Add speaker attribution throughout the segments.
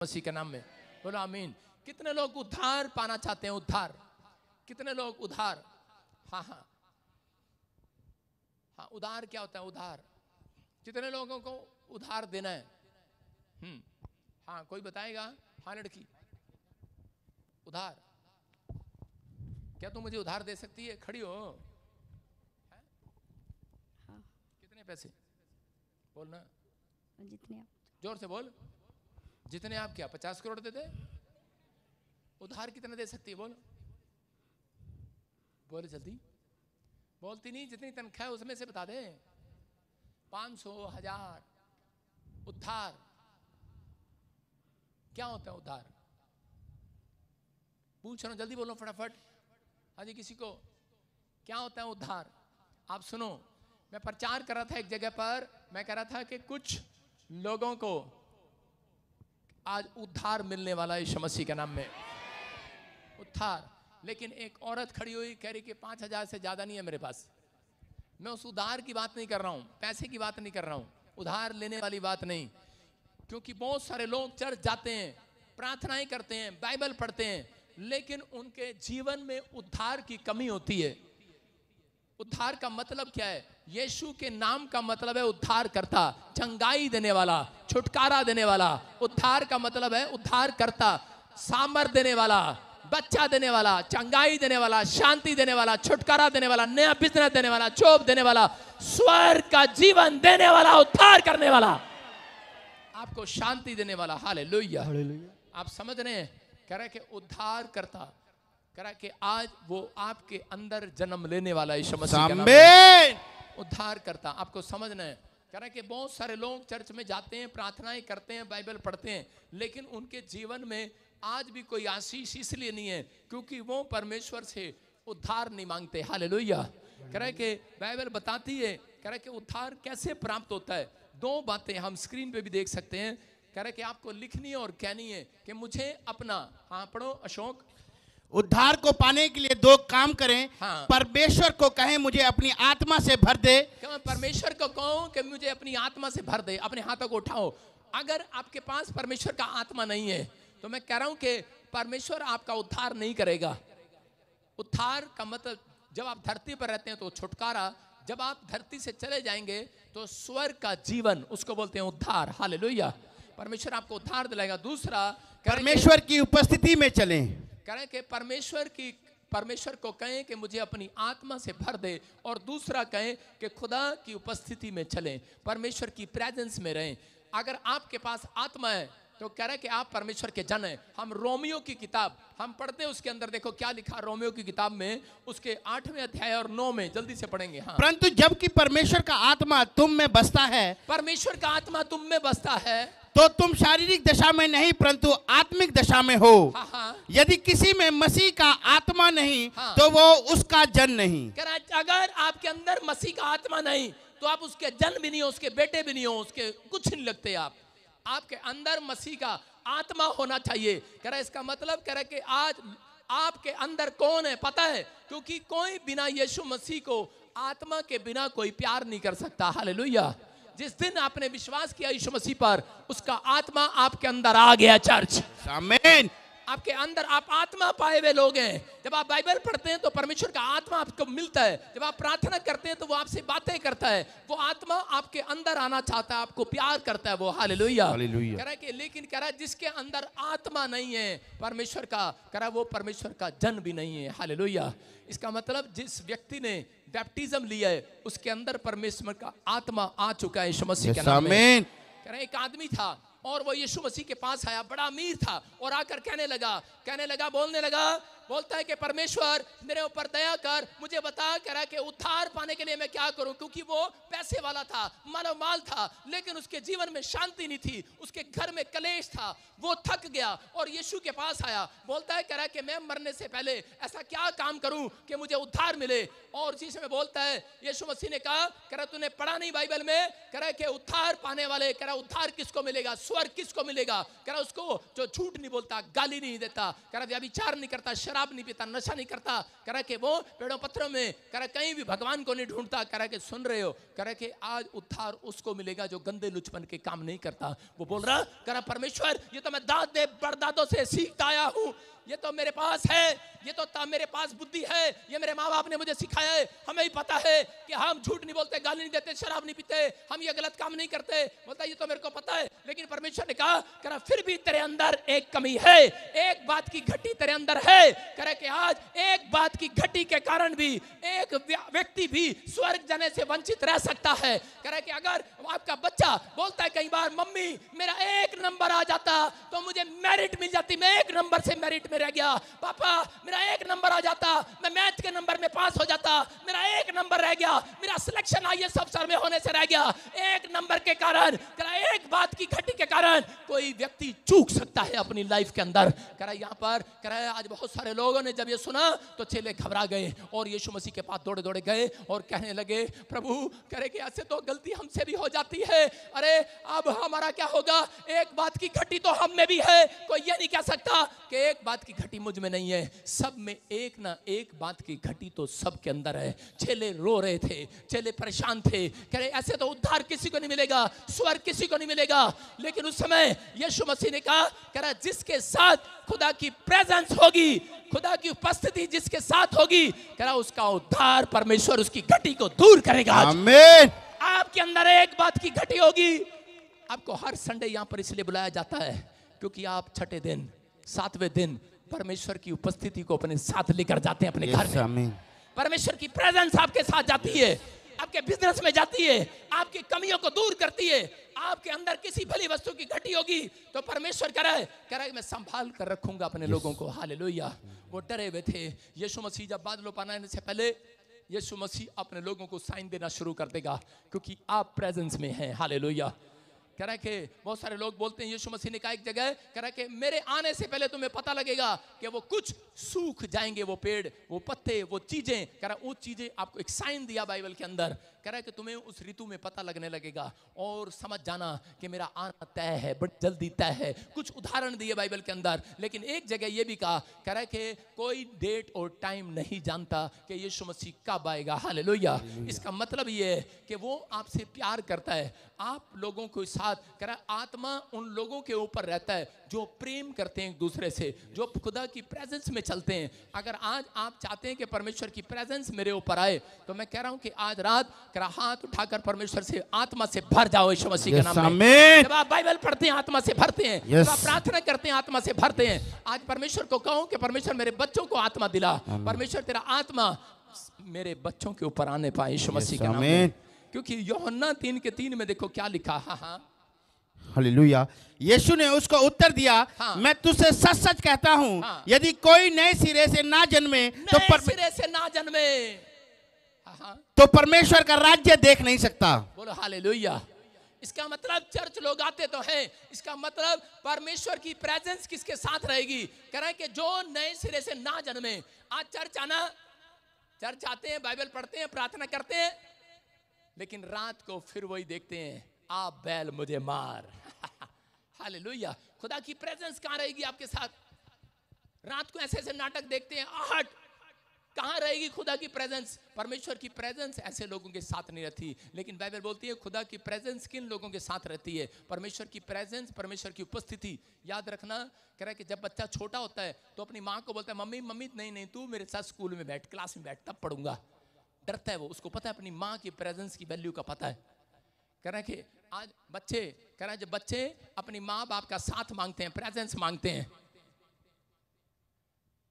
Speaker 1: मसीह के नाम में बोलो आमीन। कितने लोग उद्धार पाना चाहते हैं? उद्धार, कितने लोग उद्धार? हाँ हाँ हाँ, उधार क्या होता है? उधार, कितने लोगों को उधार देना है? हाँ, कोई बताएगा? हाँ लड़की, उधार, क्या तुम मुझे उधार दे सकती है? खड़ी हो।
Speaker 2: हाँ।
Speaker 1: कितने पैसे? बोलना,
Speaker 2: जितने आप।
Speaker 1: जोर से बोल। जितने आप क्या 50 करोड़ दे दे? उधार कितने दे सकती है? बोल, बोले जल्दी। बोलती नहीं, जितनी तनख्वाह उसमें से बता दे। 500, 1000। उधार क्या होता है? उधार पूछ रहा हूं, जल्दी बोलो फटाफट। हाँ जी, किसी को क्या होता है उधार? आप सुनो, मैं प्रचार कर रहा था एक जगह पर, मैं कह रहा था कि कुछ लोगों को आज उद्धार मिलने वाला है यीशु मसीह के नाम में, उद्धार। लेकिन एक औरत खड़ी हुई कह रही कि 5000 से ज्यादा नहीं है मेरे पास। मैं उस उधार की बात नहीं कर रहा हूं, पैसे की बात नहीं कर रहा हूं, उधार लेने वाली बात नहीं। क्योंकि बहुत सारे लोग चर्च जाते हैं, प्रार्थनाएं करते हैं, बाइबल पढ़ते हैं, लेकिन उनके जीवन में उद्धार की कमी होती है। उद्धार का मतलब क्या है? यीशु के नाम का मतलब है उद्धार करता, चंगाई देने वाला, छुटकारा देने वाला। उद्धार का मतलब है उद्धार करता, सामर्थ देने वाला, बच्चा देने वाला, चंगाई देने वाला, शांति देने वाला, छुटकारा देने वाला, नया बिजनेस देने वाला, जॉब देने वाला, स्वर्ग का जीवन देने वाला, उद्धार करने वाला, आपको शांति देने वाला। हालेलुया, आप समझ रहे हैं? कह रहे कि उद्धार करता, कह रहा कि आज वो आपके अंदर जन्म लेने वाला यीशु मसीह के नाम में उद्धार करता। आपको समझना है। कह रहा कि बहुत सारे लोग चर्च में जाते हैं, प्रार्थनाएं करते हैं, बाइबल पढ़ते हैं, लेकिन उनके जीवन में आज भी कोई आशीष इसलिए नहीं है क्योंकि वो परमेश्वर से उद्धार नहीं मांगते। हालेलुया। कह रहा कि बाइबल बताती है, कह रहा कि उद्धार कैसे प्राप्त होता है। 2 बातें हम स्क्रीन पे भी देख सकते हैं। कह रहा कि आपको लिखनी है और कहनी है कि मुझे अपना, हाँ पढ़ो अशोक।
Speaker 3: उद्धार को पाने के लिए 2 काम करें।
Speaker 1: हाँ।
Speaker 3: परमेश्वर को कहें मुझे अपनी आत्मा से भर दे।
Speaker 1: परमेश्वर को कहो कि मुझे अपनी आत्मा से भर दे। अपने हाथों को उठाओ। अगर आपके पास परमेश्वर का आत्मा नहीं है तो मैं कह रहा हूं कि परमेश्वर आपका उद्धार नहीं करेगा। उद्धार का मतलब जब आप धरती पर रहते हैं तो छुटकारा, जब आप धरती से चले जाएंगे तो स्वर्ग का जीवन, उसको बोलते हैं उद्धार। हालेलुया। परमेश्वर आपको उद्धार दिलाएगा। दूसरा,
Speaker 3: परमेश्वर की उपस्थिति में चलें।
Speaker 1: कह रहे कि परमेश्वर को कहें कि मुझे अपनी आत्मा से भर दे। और दूसरा कहें कि खुदा की उपस्थिति में चलें, परमेश्वर की प्रेजेंस में रहें। अगर आपके पास आत्मा है तो कह रहे कि आप परमेश्वर के जन हैं। हम रोमियो की किताब हम पढ़ते हैं, उसके अंदर देखो क्या लिखा रोमियो की किताब में, उसके 8वें अध्याय और 9 में, जल्दी से पढ़ेंगे। हाँ।
Speaker 3: परंतु जबकि परमेश्वर का आत्मा तुम में बसता है,
Speaker 1: परमेश्वर का आत्मा तुम में बसता है,
Speaker 3: तो तुम शारीरिक दशा में नहीं परंतु आत्मिक दशा में हो।
Speaker 1: हाँ हाँ।
Speaker 3: यदि किसी में मसीह का आत्मा नहीं,
Speaker 1: हाँ।
Speaker 3: तो वो उसका जन नहीं।
Speaker 1: अगर आपके अंदर मसीह का आत्मा नहीं तो आप उसके जन भी नहीं हो, उसके बेटे भी नहीं हो, उसके कुछ नहीं लगते आप। आपके अंदर मसीह का आत्मा होना चाहिए। कह रहा है इसका मतलब, कह रहा है कि आज आपके अंदर कौन है पता है? क्योंकि कोई बिना यीशु मसीह को, आत्मा के बिना कोई प्यार नहीं कर सकता। हालेलुया। जिस दिन आपने विश्वास किया यीशु मसीह पर, उसका आत्मा आपके अंदर आ गया। चर्च,
Speaker 3: आमीन।
Speaker 1: आपके अंदर आप आत्मा पाए हुए लोग हैं। जब आप बाइबल पढ़ते हैं तो परमेश्वर का आत्मा आपको मिलता है। जब आप प्रार्थना करते हैं तो वो आपसे बातें करता है। वो आत्मा आपके अंदर आना चाहता है, आपको प्यार करता है वो। हालेलुया। कह रहा है कि लेकिन कह रहा है जिसके अंदर आत्मा नहीं है परमेश्वर का, कह रहा है वो परमेश्वर का जन भी नहीं है। हालेलुया। इसका मतलब जिस व्यक्ति ने बैप्टिज्म लिया है उसके अंदर परमेश्वर का आत्मा आ चुका है यीशु मसीह के नाम में। कह रहे एक आदमी था और वो यीशु मसीह के पास आया, बड़ा अमीर था, और आकर कहने लगा, बोलने लगा, बोलता है कि परमेश्वर मेरे ऊपर दया कर, मुझे बता। कह रहा है कि उद्धार पाने के लिए मैं क्या करूं? क्योंकि वो पैसे वाला था, माल था, लेकिन उसके जीवन में शांति नहीं थी, उसके घर में कलेश था, वो थक गया और यीशु के पास आया। बोलता है, कह रहा है कि मैं मरने से पहले ऐसा क्या काम करूं कि मुझे उद्धार मिले? और उसी समय बोलता है, यीशु मसीह ने कहा, कह रहा तूने पढ़ा नहीं बाइबल में? कह रहा है कि उद्धार पाने वाले, कह रहा उद्धार किसको मिलेगा? स्वर्ग किसको मिलेगा? कह रहा उसको जो झूठ नहीं बोलता, गाली नहीं देता, कह रहा व्यभिचार नहीं करता, शराब नहीं पीता, नशा नहीं करता, कह रहा कि वो पेड़ों पत्थरों में कह रहा कहीं भी भगवान को नहीं ढूंढता, कह रहा कि सुन रहे हो, कह रहा कि आज उद्धार उसको मिलेगा जो गंदे लुचपन के काम नहीं करता। वो बोल रहा, कह रहा परमेश्वर ये तो मैं दादे परदादों से सीखता आया हूं, ये तो मेरे पास है, ये तो मेरे पास बुद्धि है, ये मेरे माँ बाप ने मुझे सिखाया है, हमें ही पता है कि हम झूठ नहीं बोलते, गाली नहीं देते, शराब नहीं पीते, हम ये गलत काम नहीं करते। बोलता ये तो मेरे को पता है, लेकिन परमेश्वर ने कहा कह रहा फिर भी तेरे अंदर एक कमी है, एक बात की घटी तेरे अंदर है। कह रहा कि आज एक बात की घटी के कारण भी एक व्यक्ति भी स्वर्ग जाने से वंचित रह सकता है। कह रहा कि अगर आपका बच्चा बोलता है कई बार मम्मी मेरा 1 नंबर आ जाता तो मुझे मेरिट मिल जाती, मैं 1 नंबर से मेरिट में रह गया, पापा मेरा 1 नंबर आ जाता, मैं मैथ के नंबर में पास हो जाता, मेरा 1 नंबर रह गया, मेरा सिलेक्शन आईएएस अफसर में होने से रह गया। 1 नंबर के कारण, एक बात की घटी के कारण कोई व्यक्ति चूक सकता है अपनी लाइफ के अंदर। कह रहा यहाँ पर कह रहा आज बहुत सारे लोगों ने जब ये सुना तो चेले घबरा गए और यीशु मसीह के पास दौड़े दौड़े गए और कहने लगे प्रभु कह रहे कि ऐसे तो गलती हमसे भी हो जाती है, अरे अब हमारा क्या होगा, एक बात की घटी तो हम में भी है, कोई ये नहीं कह सकता कि एक बात की घटी मुझ में नहीं है, सब में एक ना एक बात की घटी तो सबके अंदर है। चेले रो रहे थे, चेले परेशान थे, कह रहे ऐसे तो उद्धार किसी को नहीं मिलेगा, स्वर्ग किसी को नहीं मिलेगा। लेकिन उस समय यीशु मसीह ने कहा कह रहा जिसके साथ खुदा की प्रेजेंस होगी, खुदा की उपस्थिति जिसके साथ होगी, कह रहा उसका उद्धार परमेश्वर उसकी घटी को दूर करेगा।
Speaker 3: आमीन।
Speaker 1: आपके अंदर एक बात की घटी होगी। आपको हर संडे यहां पर इसलिए बुलाया जाता है क्योंकि आप छठे दिन 7वें दिन परमेश्वर की उपस्थिति को अपने साथ लेकर जाते हैं अपने घर में। परमेश्वर की प्रेजेंस आपके साथ जाती है, आपके बिजनेस में जाती है, आपकी कमियों को दूर करती है। आपके अंदर किसी भली वस्तु की घटी होगी तो परमेश्वर कह रहा है मैं संभाल कर रखूंगा अपने लोगों को। हालेलुया। वो डरे हुए थे। यीशु मसीह जब बादलों पर आने से पहले यीशु मसीह अपने लोगों को साइन देना शुरू कर देगा क्योंकि आप प्रेजेंस में हैं। हालेलुया। कह रहा है कि बहुत सारे लोग बोलते हैं यीशु मसीह ने कहा एक जगह, कह रहा है कि मेरे आने से पहले तुम्हें पता लगेगा कि वो कुछ सूख जाएंगे, वो पेड़, वो पत्ते, वो चीजें। कह रहा है वो चीजें आपको एक साइन दिया बाइबल के अंदर। कह रहा है कि तुम्हें उस ऋतु में पता लगने लगेगा और समझ जाना कि मेरा आना तय है, बड़ी जल्दी तय है। कुछ उदाहरण दिए बाइबल के अंदर, लेकिन एक जगह ये भी कहा, कह रहा है कि कोई डेट और टाइम नहीं जानता कि यीशु मसीह कब आएगा। हालेलुया। इसका मतलब ये है कि वो आपसे प्यार करता है, आप लोगों के साथ। कह रहा है आत्मा उन लोगों के ऊपर रहता है जो प्रेम करते हैं एक दूसरे से, जो खुदा की प्रेजेंस में चलते हैं। अगर आज आप चाहते हैं कि परमेश्वर की प्रेजेंस मेरे ऊपर आए तो मैं कह रहा हूं कि आज रात हाथ उठाकर परमेश्वर से आत्मा से भर जाओ यीशु मसीह के नाम में। जब आप बाइबल पढ़ते हैं आत्मा से भरते हैं, जब आप प्रार्थना करते हैं आत्मा से भरते हैं। आज परमेश्वर को कहो कि परमेश्वर मेरे बच्चों को आत्मा दिला, परमेश्वर तेरा आत्मा मेरे बच्चों के ऊपर आने पाए यीशु मसीह के नाम में। क्योंकि यूहन्ना 3:3 में देखो क्या लिखा। हाँ
Speaker 3: हालेलुया। यीशु ने उसको उत्तर दिया, मैं तुझसे सच सच कहता हूँ, यदि कोई नए सिरे से ना जन्मे तो परमेश्वर का राज्य देख नहीं सकता।
Speaker 1: बोलो हालेलुया। इसका मतलब चर्च लोग आते तो हैं, इसका मतलब परमेश्वर की प्रेजेंस किसके साथ रहेगी। कह रहा है कि जो नए सिरे से ना जन्मे। आज चर्च आना, चर्च आते हैं, बाइबल पढ़ते हैं, प्रार्थना करते हैं, लेकिन रात को फिर वही देखते हैं, आप बैल मुझे मार। हालेलुया। खुदा की प्रेजेंस कहां रहेगी आपके साथ। रात को ऐसे ऐसे नाटक देखते हैं, आहट, कहां रहेगी खुदा की प्रेजेंस। परमेश्वर की प्रेजेंस ऐसे लोगों के साथ नहीं रहती, लेकिन बाइबल बोलती है खुदा की प्रेजेंस किन लोगों के साथ रहती है। परमेश्वर की प्रेजेंस, परमेश्वर की उपस्थिति। याद रखना, कह रहा है कि जब बच्चा छोटा होता है तो अपनी माँ को बोलता है मम्मी मम्मी नहीं नहीं तू मेरे साथ स्कूल में बैठ, क्लास में बैठ, तब पढ़ूंगा। डरता है वो, उसको पता है अपनी माँ की प्रेजेंस की वैल्यू का पता है। कह रहा है कि आज बच्चे, कह रहा है जब बच्चे अपनी माँ बाप का साथ मांगते हैं, प्रेजेंस मांगते हैं,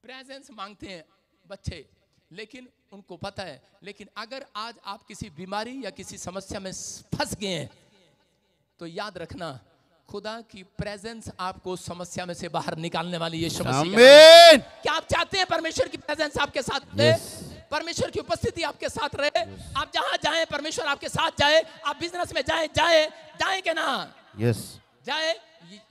Speaker 1: प्रेजेंस मांगते हैं बच्चे, लेकिन उनको पता है, लेकिन अगर आज आप किसी बीमारी या किसी समस्या में फंस गए हैं तो याद रखना खुदा की प्रेजेंस आपको समस्या में से बाहर निकालने वाली यीशु मसीह। क्या आप चाहते हैं परमेश्वर की प्रेजेंस आपके साथ रहे, परमेश्वर की उपस्थिति आपके साथ रहे। आप जहां जाएं परमेश्वर आपके साथ जाए। आप बिजनेस में जाएं, जाए जाए के ना
Speaker 3: यस
Speaker 1: जाए,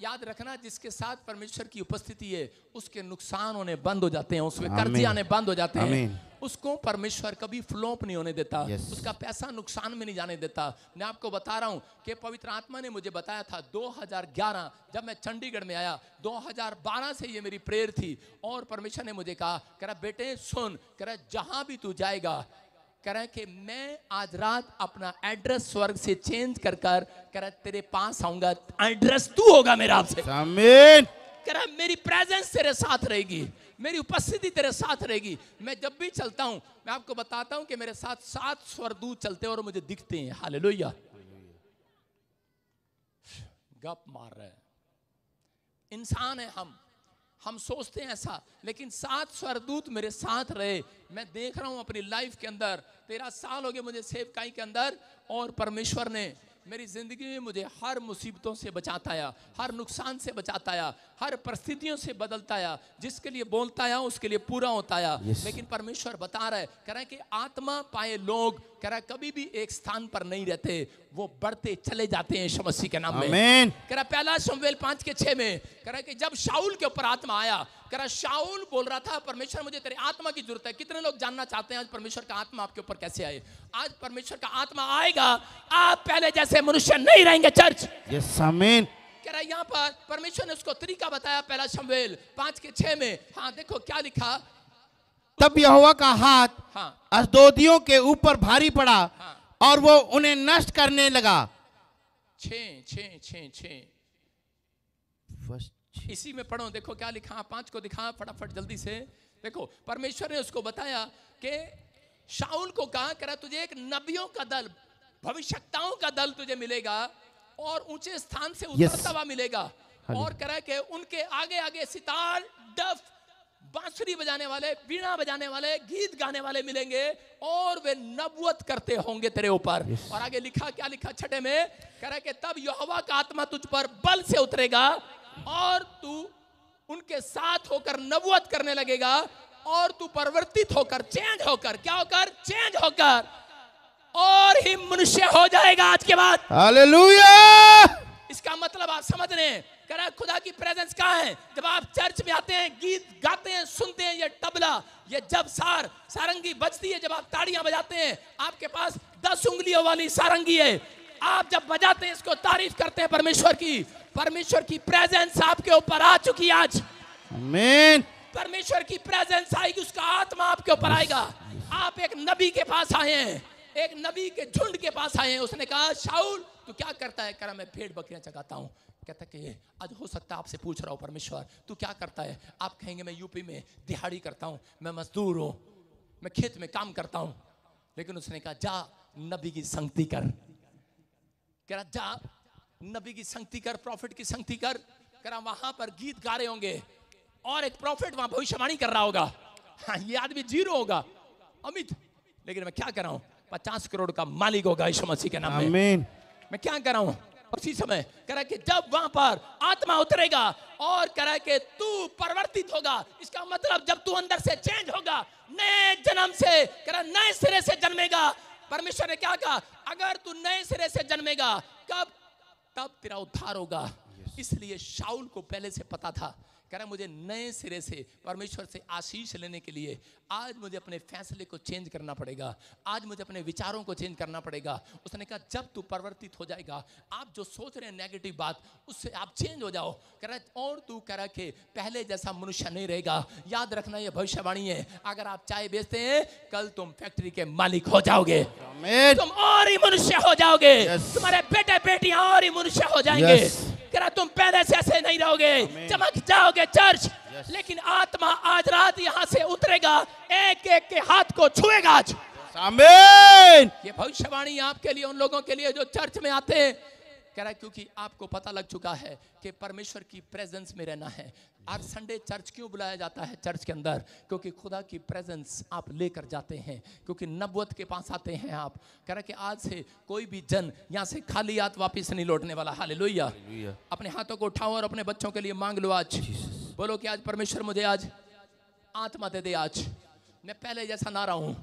Speaker 1: याद रखना, जिसके साथ परमेश्वर की उपस्थिति है उसके नुकसान होने बंद हो जाते हैं, उसमें कर्जे आने बंद हो जाते हैं। उसको परमेश्वर कभी फ्लॉप नहीं होने देता, उसका पैसा नुकसान में नहीं जाने देता। मैं आपको बता रहा हूं कि पवित्र आत्मा ने मुझे बताया था 2011 जब मैं चंडीगढ़ में आया, 2012 से ये मेरी प्रेयर थी और परमेश्वर ने मुझे कहा, कह रहा बेटे सुन, कह रहा जहां भी तू जाएगा, कह रहा कि मैं आज रात अपना एड्रेस स्वर्ग से चेंज कर कह रहा तेरे पास आऊंगा, एड्रेस तू होगा मेरा आपसे।
Speaker 3: आमीन।
Speaker 1: कह रहा मेरी प्रेजेंस तेरे साथ रहेगी, मेरी उपस्थिति तेरे साथ रहेगी। मैं जब भी चलता हूं, मैं आपको बताता हूं कि मेरे साथ 7 स्वर्गदूत चलते हैं और मुझे दिखते हैं। हालेलुया। गप मार रहे हैं, इंसान है हम सोचते हैं ऐसा, लेकिन 7 स्वर्गदूत मेरे साथ रहे। मैं देख रहा हूं अपनी लाइफ के अंदर, 13 साल हो गए मुझे सेवकाई के अंदर, और परमेश्वर ने मेरी जिंदगी में मुझे हर मुसीबतों से बचाता आया, हर नुकसान से बचाता आया, हर परिस्थितियों से बदलता आया। जिसके लिए बोलता आया उसके लिए पूरा होता आया। लेकिन परमेश्वर बता रहा है, कह रहा है कि आत्मा पाए लोग, कह रहा है कभी भी एक स्थान पर नहीं रहते, वो बढ़ते चले जाते हैं यीशु मसीह के नाम में। कह रहा पहला शमूएल 5:6 में कह रहा है कि जब शाऊल के ऊपर आत्मा आया, कह रहा शाऊल बोल रहा था परमेश्वर मुझे तेरे आत्मा की जरूरत है। कितने लोग जानना चाहते हैं आज परमेश्वर का आत्मा आपके ऊपर कैसे आए? आज परमेश्वर का आत्मा आएगा, आप पहले जैसे मनुष्य नहीं रहेंगे चर्च।
Speaker 3: यस आमीन।
Speaker 1: कह रहा यहाँ पर परमेश्वर ने उसको तरीका बताया पहला शमूएल 5:6 में। हाँ देखो क्या लिखा,
Speaker 3: तब यहोवा का हाथ अशदोदियों के ऊपर भारी पड़ा और वो उन्हें नष्ट करने लगा।
Speaker 1: 6 इसी में पढ़ो, देखो क्या लिखा, 5 को दिखा फटाफट जल्दी से। देखो परमेश्वर ने उसको बताया कि शाऊल को कहा, करा तुझे एक नबियों का दल, भविष्यवक्ताओं का दल तुझे मिलेगा और ऊंचे स्थान से उतरता हुआ मिलेगा। और करा कि उनके आगे आगे सितार, डफ, बांसुरी बजाने वाले, वीणा बजाने वाले, गीत गाने वाले मिलेंगे और वे नबूवत करते होंगे तेरे ऊपर। और आगे लिखा, क्या लिखा 6 में, कह रहा कि तब यहोवा का आत्मा तुझ पर बल से उतरेगा और तू उनके साथ होकर नबूवत करने लगेगा और तू परिवर्तित होकर, चेंज होकर, क्या होकर, चेंज होकर और ही मनुष्य हो जाएगा आज के बाद। हालेलुया। इसका मतलब आप समझ रहे हैं, कह रहा खुदा की प्रेजेंस कहाँ है? जब आप चर्च में आते हैं, गीत गाते हैं, सुनते हैं, ये तबला, ये जब सारंगी बजती है, जब आप ताड़ियां बजाते हैं, आपके पास 10 उंगलियों वाली सारंगी है, आप जब बजाते हैं इसको तारीफ करते हैं परमेश्वर की प्रेजेंस आपके ऊपर आ चुकी है आज। आमीन। परमेश्वर की प्रेजेंस आएगी, उसका आत्मा आपके ऊपर आएगा। आप एक नबी के पास आए हैं, एक नबी के झुंड के पास आए हैं। उसने कहा शाऊल तू क्या करता है? कह रहा मैं भेड़ बकरियां चगाता हूं। कहता कि आज हो सकता है आपसे पूछ रहा हूं परमेश्वर तू क्या करता है? आप कहेंगे मैं यूपी में दिहाड़ी करता हूं, मैं मजदूर हूं, मैं खेत में काम करता हूं। लेकिन उसने कहा जा नबी की संगति कर। कह रहा जा नबी की संगति कर, प्रॉफिट की संगति कर। कह रहा वहां पर गीत गा रहे होंगे और एक प्रॉफिट वहां भविष्यवाणी कर रहा होगा। हाँ, ये आदमी जीरो होगा, अमित, लेकिन मैं क्या कर रहा हूं, 50 करोड़ का मालिक होगा यीशु मसीह के नाम में। मैं क्या कर रहा हूं? उसी समय कह रहा कि जब वहां पर आत्मा उतरेगा और कह रहा कि तू परिवर्तित होगा, इसका मतलब जब तू अंदर से चेंज होगा, नए जन्म से, कह रहा नए सिरे से जन्मेगा। परमेश्वर ने क्या कहा? अगर तू नए सिरे से जन्मेगा, कब? तब तेरा उद्धार होगा। इसलिए शाऊल को पहले से पता था, कह रहा मुझे नए सिरे से परमेश्वर से आशीष लेने के लिए आज मुझे अपने फैसले को चेंज करना पड़ेगा, आज मुझे अपने विचारों को चेंज करना पड़ेगा। उसने कहा जब तू परिवर्तित हो जाएगा, आप जो सोच रहे हैं नेगेटिव बात, उससे आप चेंज हो जाओ। कह रहा और तू कह रहा कि पहले जैसा मनुष्य नहीं रहेगा। याद रखना ये भविष्यवाणी है। अगर आप चाय बेचते हैं, कल तुम फैक्ट्री के मालिक हो जाओगे, तुम और ही मनुष्य हो जाओगे, तुम्हारे बेटे बेटियां और ही मनुष्य हो जाएंगे। कह रहा तुम पहले से ऐसे नहीं रहोगे, चमक जाओगे चर्च। लेकिन आत्मा आज रात यहां से उतरेगा, एक एक के हाथ को छुएगा आज। आमीन। ये भविष्यवाणी आपके लिए, उन लोगों के लिए जो चर्च में आते हैं। कह रहा है क्योंकि आपको पता लग चुका है कि परमेश्वर की प्रेजेंस में रहना है। आज संडे चर्च क्यों बुलाया जाता है चर्च के अंदर? क्योंकि खुदा की प्रेजेंस आप लेकर जाते हैं, क्योंकि नबूवत के पास आते हैं आप। कह रहा है कि आज से कोई भी जन यहाँ से खाली हाथ वापस नहीं लौटने वाला। हालेलुया। अपने हाथों को उठाओ और अपने बच्चों के लिए मांग लो आज। बोलो कि आज परमेश्वर मुझे आज आत्मा दे दे। आज मैं पहले जैसा ना रहा हूं।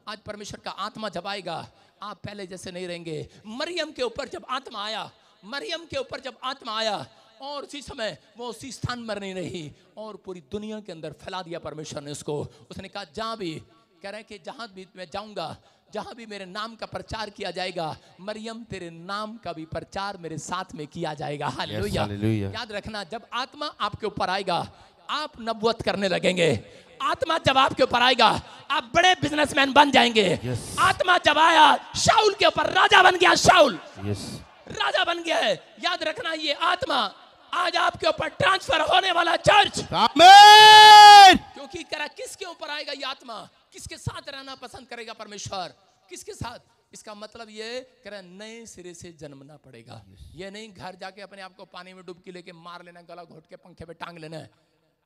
Speaker 1: आज परमेश्वर का आत्मा जब आएगा, आप पहले जैसे नहीं रहेंगे। मरियम के ऊपर जब आत्मा आया, मरियम के ऊपर जब आत्मा आया और उसी समय वो उसी स्थान में नहीं रही और पूरी दुनिया के अंदर फैला दिया परमेश्वर ने उसको। उसने कहा जहां भी, कह रहे कि जहां भी मैं जाऊंगा, जहां भी मेरे नाम का प्रचार किया जाएगा, मरियम तेरे नाम का भी प्रचार मेरे साथ में किया जाएगा। हालेलुया। याद रखना, जब आत्मा आपके ऊपर आएगा आप नबूवत करने लगेंगे। आत्मा जब आपके ऊपर आएगा आप बड़े बिजनेसमैन बन जाएंगे। आत्मा जब आया शाऊल के ऊपर राजा बन गया। शाऊल राजा बन गया है। याद रखना, ये आत्मा आज आपके ऊपर ट्रांसफर होने वाला चर्च।
Speaker 3: आमीन।
Speaker 1: क्योंकि करा किसके ऊपर आएगा ये आत्मा, किसके साथ रहना पसंद करेगा परमेश्वर, किसके साथ? इसका मतलब ये करा नए सिरे से जन्मना पड़ेगा। ये नहीं घर जाके अपने आप को पानी में डुबकी लेके मार लेना, गला घोट के पंखे पे टांग लेना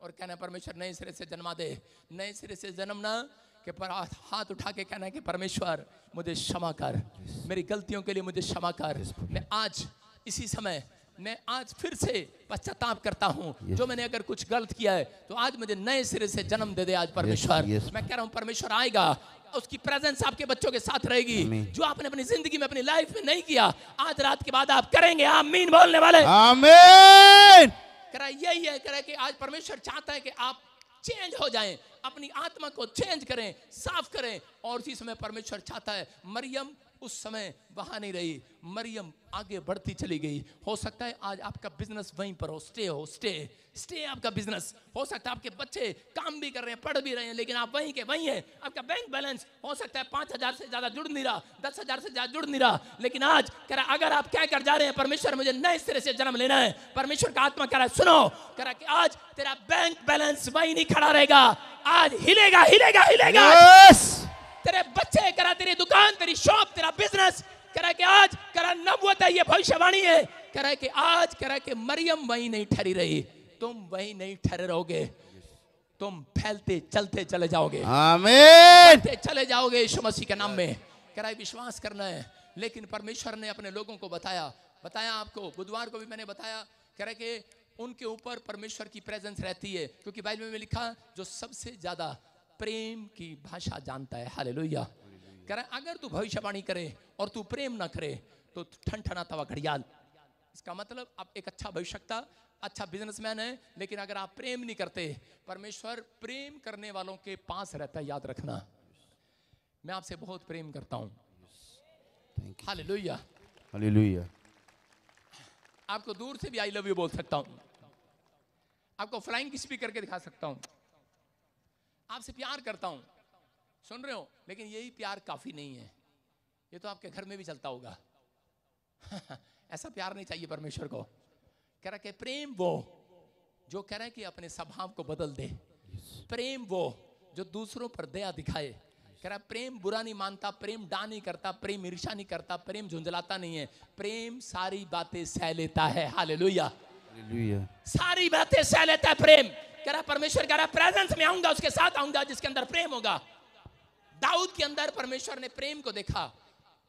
Speaker 1: और कहना परमेश्वर नए सिरे से जन्मा दे। नए सिरे से जन्मना कि पर हाथ उठा के कहना कि परमेश्वर मुझे क्षमा कर, मेरी गलतियों के लिए मुझे क्षमा कर। मैं आज इसी समय मैं आज फिर से पश्चाताप करता हूं, जो मैंने अगर कुछ गलत किया है तो आज मुझे नए सिरे से जन्म दे दे आज परमेश्वर। मैं कह रहा हूं परमेश्वर आएगा, उसकी प्रेजेंस आपके बच्चों के साथ रहेगी। जो आपने अपनी जिंदगी में अपनी लाइफ में नहीं किया आज रात के बाद आप करेंगे। आमीन बोलने वाले।
Speaker 3: आमीन।
Speaker 1: करा यही है, करा कि आज परमेश्वर चाहता है कि आप चेंज हो जाएं, अपनी आत्मा को चेंज करें, साफ करें। और उसी समय परमेश्वर चाहता है, मरियम उस समय वहां नहीं रही, मरियम आगे बढ़ती चली गई। हो सकता है आज आपका बिजनेस वहीं पर हो, स्टे आपका बिजनेस। हो सकता है आपके बच्चे काम भी कर रहे हैं, पढ़ भी रहे हैं, लेकिन आप वहीं के वहीं हैं। आपका बैंक बैलेंस हो सकता है 5,000 से ज्यादा जुड़ नहीं रहा, 10,000 से ज्यादा जुड़ नहीं रहा, लेकिन आज कह रहा अगर आप क्या कर जा रहे हैं, परमेश्वर मुझे नए सिरे से जन्म लेना है, परमेश्वर का आत्मा कह रहा है सुनो, कह रहा कि आज तेरा बैंक बैलेंस वहीं नहीं खड़ा रहेगा, आज हिलेगा हिलेगा हिलेगा। तेरे बच्चे, करा तेरी दुकान, तेरी शॉप, तेरा बिजनेस, करा कि आज करा नबूवत है, ये भविष्यवाणी है। करा कि आज करा कि मरियम वहीं नहीं ठहरी रही, तुम वहीं नहीं ठहरे रहोगे, तुम फैलते चलते चले जाओगे।
Speaker 3: आमीन।
Speaker 1: चले जाओगे यीशु मसीह के नाम में। करा विश्वास करना है। लेकिन परमेश्वर ने अपने लोगों को बताया आपको, बुधवार को भी मैंने बताया, करा कि उनके ऊपर परमेश्वर की प्रेजेंस रहती है, क्योंकि बाइबल में लिखा जो सबसे ज्यादा प्रेम की भाषा जानता है। हालेलुया। कह रहा अगर तू भविष्यवाणी करे और तू प्रेम ना करे तो ठनठनाता हुआ घड़ियाल। इसका मतलब आप एक अच्छा भविष्यवक्ता, अच्छा बिजनेसमैन है, लेकिन अगर आप प्रेम नहीं करते, परमेश्वर प्रेम करने वालों के पास रहता है। याद रखना, मैं आपसे बहुत प्रेम करता हूं। Hallelujah
Speaker 3: hallelujah.
Speaker 1: आपको दूर से भी आई लव यू बोल सकता हूं, आपको फ्लाइंग किस भी करके दिखा सकता हूं, आपसे प्यार करता हूं, सुन रहे हो? लेकिन यही प्यार काफी नहीं है। ये तो आपके घर में भी चलता होगा। ऐसा प्यार नहीं चाहिए परमेश्वर को। कह रहा कि प्रेम वो जो कह रहा है कि अपने स्वभाव को बदल दे, प्रेम वो जो दूसरों पर दया दिखाए। कह रहा प्रेम बुरा नहीं मानता, प्रेम डा नहीं करता, प्रेम ईर्ष्या नहीं करता, प्रेम झुंझलाता नहीं है, प्रेम सारी बातें सह लेता है। हालेलुया। सारी बातें सह लेता है प्रेम। कह रहा परमेश्वर कह रहा प्रेजेंस में आऊंगा, उसके साथ आऊंगा जिसके अंदर प्रेम होगा। दाऊद के अंदर परमेश्वर ने प्रेम को देखा।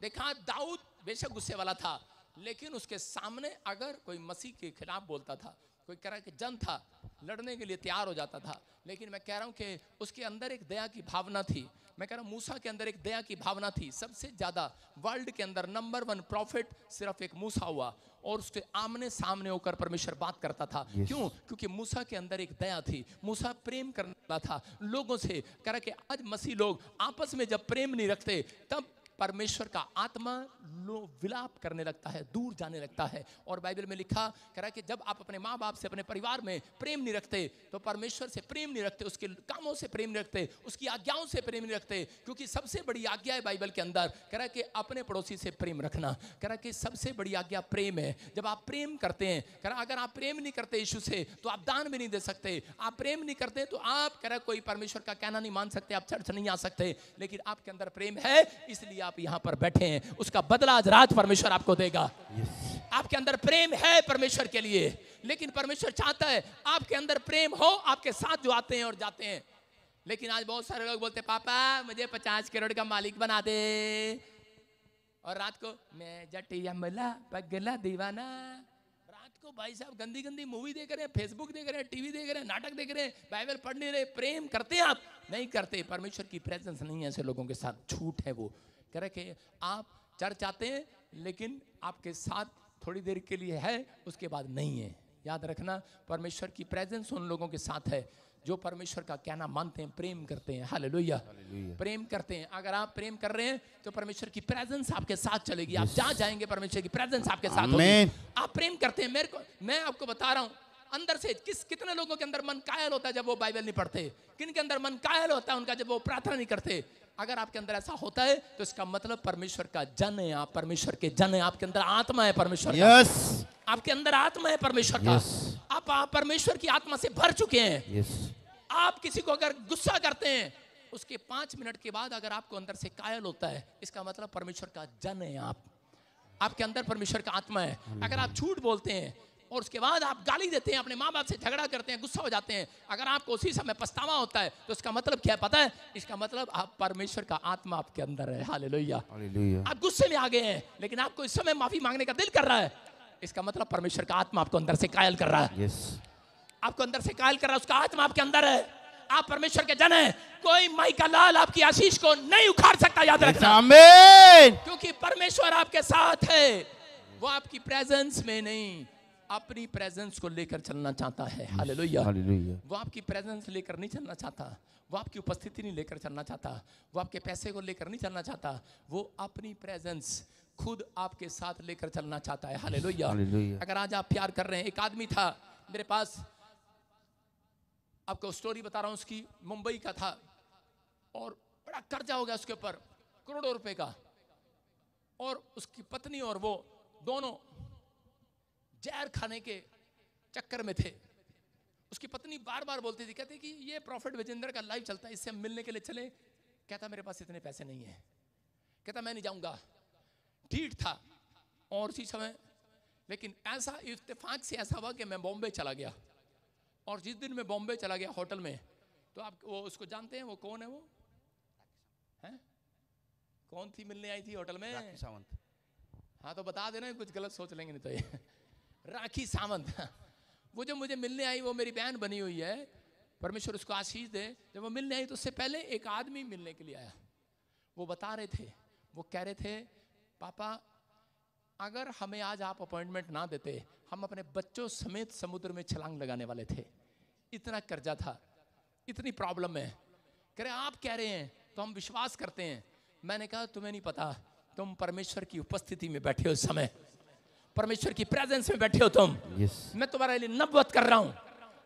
Speaker 1: दाऊद बेशक गुस्से वाला था, लेकिन उसके सामने अगर कोई मसीह के खिलाफ बोलता था, कोई कह रहा कि जन था, लड़ने के लिए तैयार हो जाता था। लेकिन मैं कह रहा हूं कि उसके अंदर एक दया की भावना थी। मैं कह रहा हूं मूसा के अंदर एक दया की भावना थी। सबसे ज्यादा वर्ल्ड के अंदर नंबर 1 प्रॉफिट सिर्फ एक मूसा हुआ, और उसके आमने सामने होकर परमेश्वर बात करता था। क्यों? क्योंकि मूसा के अंदर एक दया थी, मूसा प्रेम करने वाला था लोगों से। कह रहा कि आज मसीह लोग आपस में जब प्रेम नहीं रखते, तब परमेश्वर का आत्मा विलाप करने लगता है, दूर जाने लगता है। और बाइबल में लिखा कह रहा है कि जब आप अपने माँ बाप से, अपने परिवार में प्रेम नहीं रखते, तो परमेश्वर से प्रेम नहीं रखते, उसके कामों से प्रेम नहीं रखते, उसकी आज्ञाओं से प्रेम नहीं रखते। क्योंकि सबसे बड़ी आज्ञा है बाइबल के अंदर, कह रहा है कि अपने पड़ोसी से प्रेम रखना। कह रहा है कि सबसे बड़ी आज्ञा प्रेम है। जब आप प्रेम करते हैं, कह रहा अगर आप प्रेम नहीं करते यीशु से, तो आप दान भी नहीं दे सकते। आप प्रेम नहीं करते तो आप कह रहा कोई परमेश्वर का कहना नहीं मान सकते, आप चर्च नहीं आ सकते। लेकिन आपके अंदर प्रेम है, इसलिए आप यहां पर बैठे हैं। उसका बदला आज रात परमेश्वर आपको देगा। आपके अंदर प्रेम है परमेश्वर के लिए, लेकिन परमेश्वर चाहता है आपके अंदर प्रेम हो, आपके साथ जो आते हैं और जाते हैं। लेकिन आज बहुत सारे लोग बोलते पापा मुझे 50 करोड़ का मालिक बना दे, और रात को मैं जटिया मला पगला दीवाना। रात को भाई साहब गंदी गंदी मूवी देख रहे हैं, फेसबुक देख रहे हैं, टीवी देख रहे हैं, नाटक देख रहे हैं, बाइबल पढ़ नहीं रहे। प्रेम करते हैं आप? नहीं करते। परमेश्वर की प्रेजेंस नहीं है ऐसे लोगों के साथ, झूठ है वो। कह रहे कि आप चर्च आते हैं, लेकिन आपके साथ थोड़ी देर के लिए है, उसके बाद नहीं है। याद रखना, परमेश्वर की प्रेजेंस उन लोगों के साथ है जो परमेश्वर का कहना मानते हैं, प्रेम करते हैं। हालेलुया, प्रेम करते हैं। अगर आप प्रेम कर रहे हैं तो परमेश्वर की प्रेजेंस आपके साथ चलेगी। आप जहां जाएंगे परमेश्वर की प्रेजेंस आपके साथ होगी। आप प्रेम करते हैं। मैं आपको बता रहा हूं, अंदर से कितने लोगों के अंदर मन कायल होता है जब वो बाइबल नहीं पढ़ते, किन के अंदर मन कायल होता है उनका जब वो प्रार्थना नहीं करते। अगर आपके अंदर ऐसा होता है तो इसका मतलब परमेश्वर का जन है, आप परमेश्वर के जन है, आपके अंदर आत्मा है परमेश्वर का। आपके अंदर आत्मा है परमेश्वर का। आप परमेश्वर की आत्मा से भर चुके हैं। आप किसी को अगर गुस्सा करते हैं, उसके 5 मिनट के बाद अगर आपको अंदर से कायल होता है, इसका मतलब परमेश्वर का जन है आप, आपके अंदर परमेश्वर का आत्मा है। अगर आप झूठ बोलते हैं और उसके बाद आप गाली देते हैं, अपने माँ बाप से झगड़ा करते हैं, गुस्सा हो जाते हैं, अगर आपको उसी समय पछतावा होता है तो इसका मतलब क्या है पता है? इसका मतलब आप परमेश्वर का आत्मा आपके अंदर है। हालेलुया, आप गुस्से में आ गए हैं लेकिन आपको इस समय माफी मांगने का दिल कर रहा है, इसका मतलब परमेश्वर का आत्मा आपको अंदर से कायल कर रहा है। आपको अंदर से कायल कर रहा है, उसका आत्मा आपके अंदर है। आप परमेश्वर के जन हैं। कोई माई का लाल आपकी आशीष को नहीं उखाड़ सकता, याद रखना।
Speaker 3: आमीन।
Speaker 1: क्योंकि परमेश्वर आपके साथ है। वो आपकी प्रेजेंस में नहीं, अपनी प्रेजेंस को लेकर चलना चाहता है। हालेलुया, वो आपकी प्रेजेंस लेकर नहीं चलना चाहता, वो आपकी उपस्थिति नहीं लेकर चलना चाहता, वो आपके पैसे को लेकर नहीं चलना चाहता, वो अपनी प्रेजेंस खुद आपके साथ लेकर चलना चाहता है। हालेलुया। अगर आज आप प्यार कर रहे हैं, एक आदमी था मेरे पास, आपको स्टोरी बता रहा हूं उसकी, मुंबई का था और बड़ा कर्जा हो गया उसके ऊपर करोड़ों रुपए का, और उसकी पत्नी और वो दोनों जहर खाने के चक्कर में थे। उसकी पत्नी बार बार बोलती थी, कहती कि ये प्रॉफिट विजेंद्र का लाइव चलता है, इससे हम मिलने के लिए चले। कहता मेरे पास इतने पैसे नहीं है, कहता मैं नहीं जाऊंगा। ढीठ था और उसी समय, लेकिन ऐसा इत्तेफाक से ऐसा हुआ कि मैं बॉम्बे चला गया, और जिस दिन मैं बॉम्बे चला गया होटल में, तो आप वो उसको जानते हैं, वो कौन है? वो है कौन थी मिलने आई थी होटल में?
Speaker 3: राखी सावंत।
Speaker 1: हाँ तो बता देना, कुछ गलत सोच लेंगे नहीं तो ये राखी सावंत। वो जो मुझे मिलने आई वो मेरी बहन बनी हुई है, परमेश्वर उसको आशीष दे। जब वो मिलने आई तो उससे पहले एक आदमी मिलने के लिए आया। वो बता रहे थे, वो कह रहे थे पापा अगर हमें आज आप अपॉइंटमेंट ना देते, हम अपने बच्चों समेत समुद्र में छलांग लगाने वाले थे। इतना कर्जा था, इतनी प्रॉब्लम है। कह रहे आप कह रहे हैं तो हम विश्वास करते हैं। मैंने कहा तुम्हें नहीं पता, तुम परमेश्वर की उपस्थिति में बैठे हो, समय परमेश्वर की प्रेजेंस में बैठे हो तुम। मैं तुम्हारे लिए नबूवत कर रहा हूं,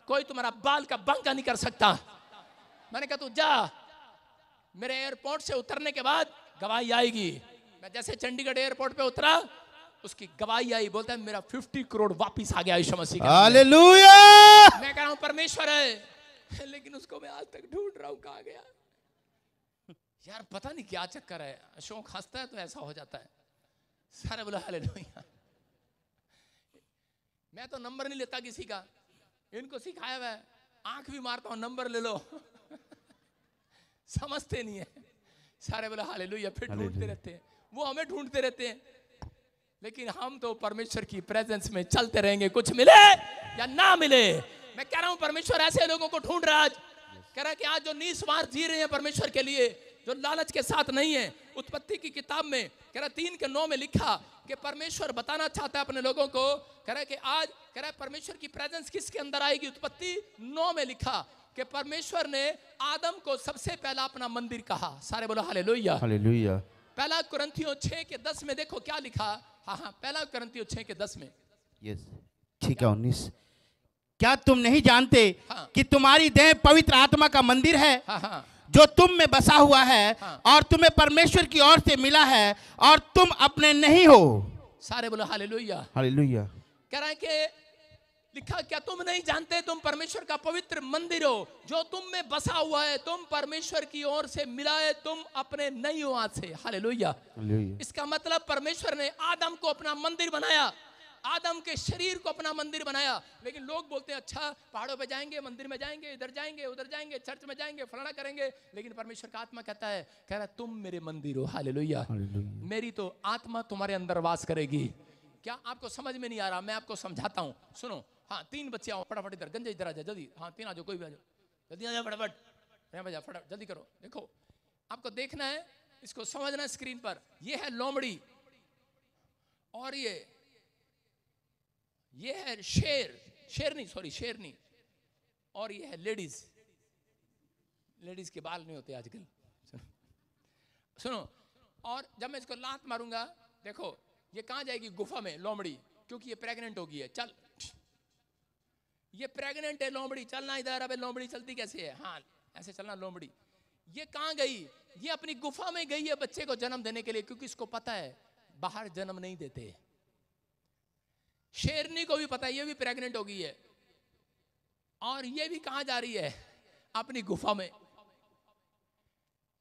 Speaker 1: कोई तुम्हारा बाल का बंका नहीं कर सकता। मैंने कहा तू जा, मेरे एयरपोर्ट से उतरने के बाद गवाही आएगी। मैं जैसे चंडीगढ़ एयरपोर्ट पे उतरा, उसकी गवाही आई, बोलता है मेरा 50 करोड़ वापिस आ गया यीशु मसीह का।
Speaker 3: हालेलुया।
Speaker 1: मैं कह रहा हूं परमेश्वर है, लेकिन उसको मैं आज तक ढूंढ रहा हूं, कहां गया यार, पता नहीं क्या चक्कर है। शौक हंसता है तो ऐसा हो जाता है। सारे बोला हालेलुया। मैं तो नंबर नहीं लेता किसी का, इनको सिखाया हुआ है, आंख भी मारता हूं नंबर ले लो। समझते नहीं है। सारे बोला हालेलुया। फिर ढूंढते रहते हैं, वो हमें ढूंढते रहते हैं, लेकिन हम तो परमेश्वर की प्रेजेंस में चलते रहेंगे, कुछ मिले या ना मिले। मैं कह रहा हूं परमेश्वर ऐसे लोगों को ढूंढ रहा है। आज कह रहा है कि आज जो निस्वार्थ जी रहे हैं परमेश्वर के लिए, जो लालच के साथ नहीं है। उत्पत्ति की किताब में कह रहा 3:9 में लिखा कि परमेश्वर बताना चाहता है अपने लोगों को, कह रहा है कि आज कह रहा है परमेश्वर की प्रेजेंस किसके अंदर आएगी। उत्पत्ति 9 में लिखा कि परमेश्वर ने आदम को सबसे पहला अपना मंदिर कहा। सारे बोलो हालेलुया, हालेलुया। पहला कुरिन्थियों 6:10 में देखो क्या लिखा। हाँ, पहला कुरिन्थियों 6:10 में।
Speaker 3: यस, 6:19। क्या तुम नहीं जानते कि तुम्हारी देह पवित्र आत्मा का मंदिर है, जो तुम में बसा हुआ है, और तुम्हें परमेश्वर की ओर से मिला है, और तुम अपने नहीं हो।
Speaker 1: सारे बोलो हालेलुया,
Speaker 3: हालेलुया।
Speaker 1: कह रहा है कि लिखा, क्या तुम नहीं जानते तुम परमेश्वर का पवित्र मंदिर हो, जो तुम में बसा हुआ है, तुम परमेश्वर की ओर से मिला है, तुम अपने नहीं हो आज से। हालेलुया। इसका मतलब परमेश्वर ने आदम को अपना मंदिर बनाया, आदम के शरीर को अपना मंदिर बनाया। लेकिन लोग बोलते हैं अच्छा पहाड़ों पे जाएंगे, मंदिर में जाएंगे, इधर जाएंगे, उधर जाएंगे, चर्च में जाएंगे, फलाना करेंगे। लेकिन परमेश्वर का आत्मा कहता है, कह रहा है तुम मेरे मंदिर हो। हालेलुया। मेरी तो आत्मा तुम्हारे अंदर वास करेगी। क्या आपको समझ में नहीं आ रहा? मैं आपको समझाता हूँ, सुनो। हाँ, 3 बच्चे आओ फटाफट इधर, गंजे इधर आ जाओ जल्दी। हाँ 3 आ जाओ, कोई भी आ जाओ, जल्दी आ जाओ फटाफट, फटाफट जल्दी करो। देखो आपको देखना है, इसको समझना है। स्क्रीन पर ये है लोमड़ी और ये है शेर। शेरनी, सॉरी शेरनी, और ये है लेडीज। लेडीज के बाल नहीं होते आजकल। सुनो, और जब मैं इसको लात मारूंगा, देखो ये कहां जाएगी? गुफा में, लोमड़ी, क्योंकि ये प्रेग्नेंट हो गई है। चल, ये प्रेग्नेंट है लोमड़ी, चलना इधर। अबे लोमड़ी चलती कैसे है? हाँ ऐसे चलना लोमड़ी। ये कहां गई? ये अपनी गुफा में गई है बच्चे को जन्म देने के लिए, क्योंकि इसको पता है बाहर जन्म नहीं देते। शेरनी को भी पता है ये भी प्रेग्नेंट हो गई है, और ये भी कहां जा रही है? अपनी गुफा में।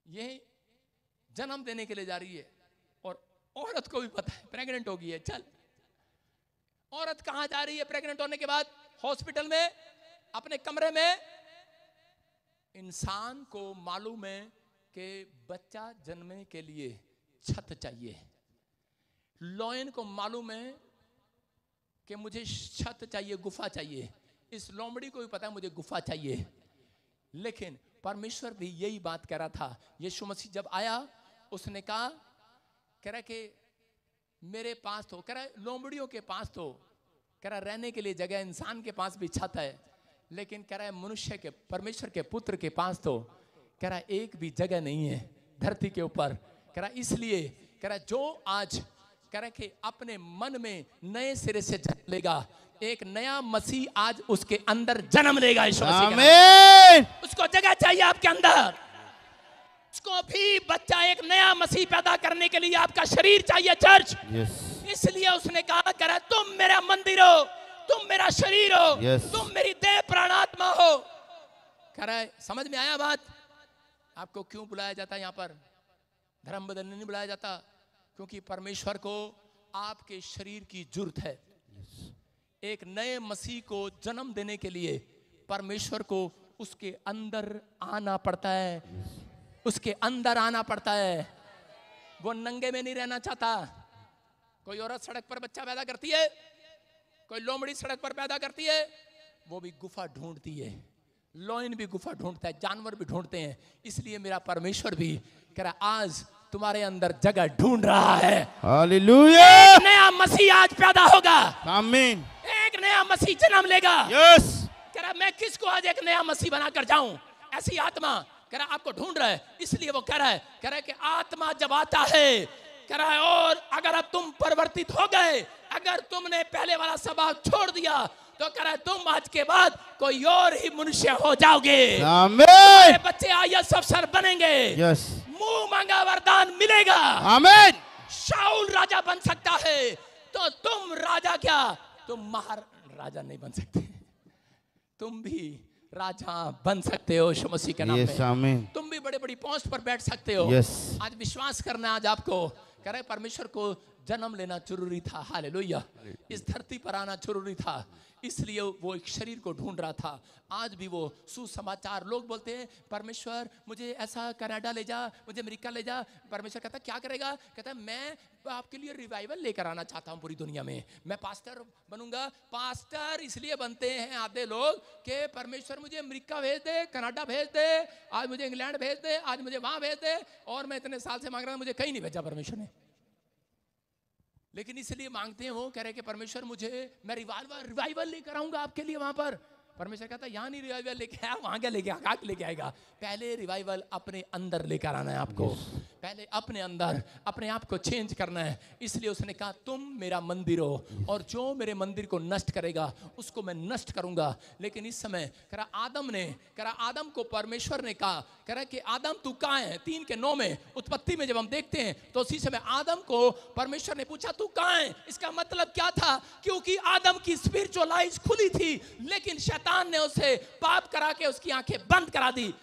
Speaker 1: ये जन्म देने के लिए जा रही है, और औरत को भी पता है प्रेग्नेंट हो गई है। चल, औरत कहां जा रही है प्रेग्नेंट होने के बाद? हॉस्पिटल में, अपने कमरे में। इंसान को मालूम है कि बच्चा जन्मने के लिए छत चाहिए। लॉयन को मालूम है कि मुझे छत चाहिए, गुफा चाहिए। इस लोमड़ी को भी पता है मुझे गुफा चाहिए। लेकिन परमेश्वर भी यही बात कह रहा था। यीशु मसीह जब आया, उसने कहा, कह रहा कि मेरे पास तो, कह रहा लोमड़ियों के पास तो, कह रहा रहने के लिए जगह, इंसान के पास भी छत है, लेकिन कह रहा है मनुष्य के, परमेश्वर के पुत्र के पास तो, कह रहा एक भी जगह नहीं है धरती के ऊपर। कह रहा इसलिए, कह रहा जो आज, कह रहा कि अपने मन में नए सिरे से जन्म लेगा, एक नया मसीह आज उसके अंदर जन्म लेगा। यीशु मसीह
Speaker 3: आमीन।
Speaker 1: उसको जगह चाहिए आपके अंदर। उसको भी बच्चा, एक नया मसीह पैदा करने के लिए आपका शरीर चाहिए, चर्च। इसलिए उसने कहा, कह रहा तुम मेरा मंदिर हो, तुम मेरा शरीर हो, तुम मेरी देह प्राणात्मा हो। कह रहा है समझ में आया बात? आपको क्यों बुलाया जाता है यहाँ पर? धर्म बदलने नहीं बुलाया जाता, क्योंकि परमेश्वर को आपके शरीर की जरूरत है। एक नए मसीह को जन्म देने के लिए परमेश्वर को उसके अंदर आना पड़ता है, उसके अंदर आना पड़ता है। वो नंगे में नहीं रहना चाहता। कोई औरत सड़क पर बच्चा पैदा करती है, कोई लोमड़ी सड़क पर पैदा करती है, वो भी गुफा ढूंढती है। लॉयन भी गुफा ढूंढता है, जानवर भी ढूंढते हैं। इसलिए मेरा परमेश्वर भी कह रहा आज तुम्हारे अंदर जगह ढूंढ रहा है।
Speaker 3: हालेलुया।
Speaker 1: एक नया मसीह आज पैदा होगा।
Speaker 3: आमीन।
Speaker 1: एक नया मसीह जन्म लेगा।
Speaker 3: यस।
Speaker 1: कह रहा मैं किसको आज एक नया मसीह बनाकर जाऊं? ऐसी आत्मा, कह रहा आपको ढूंढ रहा है। इसलिए वो कह रहा है कि आत्मा जब आता है, कह रहा है और अगर अब तुम परिवर्तित हो गए, अगर तुमने पहले वाला स्वभाव छोड़ दिया, तो कह रहा है तुम आज के बाद कोई और ही मनुष्य हो जाओगे।
Speaker 3: आमीन।
Speaker 1: बच्चे आईएएस अफसर बनेंगे।
Speaker 3: यस।
Speaker 1: मुंह मांगा वरदान मिलेगा।
Speaker 3: आमीन।
Speaker 1: शाऊल राजा बन सकता है, तो तुम राजा क्या, तुम महाराजा नहीं बन सकते। तुम भी राजा बन सकते हो यीशु मसीह के नाम में। तुम भी बड़े बड़ी पोस्ट पर बैठ सकते हो। आज विश्वास करना आज आपको, कह रहे परमेश्वर को जन्म लेना जरूरी था। हालेलुया। इस धरती पर आना जरूरी था, इसलिए वो एक शरीर को ढूंढ रहा था। आज भी वो सुसमाचार, लोग बोलते हैं परमेश्वर मुझे ऐसा कनाडा ले जा, मुझे अमेरिका ले जा। परमेश्वर कहता क्या करेगा? कहता है मैं आपके लिए रिवाइवल लेकर आना चाहता हूं पूरी दुनिया में। मैं पास्टर बनूंगा। पास्टर इसलिए बनते हैं आधे लोग कि परमेश्वर मुझे अमेरिका भेज दे, कनाडा भेज दे, आज मुझे इंग्लैंड भेज दे, आज मुझे वहां भेज दे, और मैं इतने साल से मांग रहा हूं, मुझे कहीं नहीं भेजा परमेश्वर ने। लेकिन इसलिए मांगते हैं, वो कह रहे कि परमेश्वर मुझे, मैं रिवाइवल लेकर आऊंगा आपके लिए वहां पर। परमेश्वर कहता है यहाँ नहीं रिवाइवल लेके आया, वहां क्या लेके आया, लेके आएगा। पहले रिवाइवल अपने अंदर लेकर आना है आपको। पहले अपने अंदर अपने आप को चेंज करना है। इसलिए उसने कहा तुम मेरा मंदिर हो, और जो मेरे मंदिर को नष्ट करेगा उसको मैं नष्ट करूंगा। लेकिन इस समय कह रहा आदम को परमेश्वर ने कहा, कह रहा कि आदम तू कहाँ है? 3:9 में उत्पत्ति में जब हम देखते हैं, तो उसी समय आदम को परमेश्वर ने पूछा तू कहाँ है? इसका मतलब क्या था? क्योंकि आदम की स्पिरिचुअल आइज खुली थी, लेकिन शैतान ने उसे पाप करा के उसकी आंखें बंद करा दी।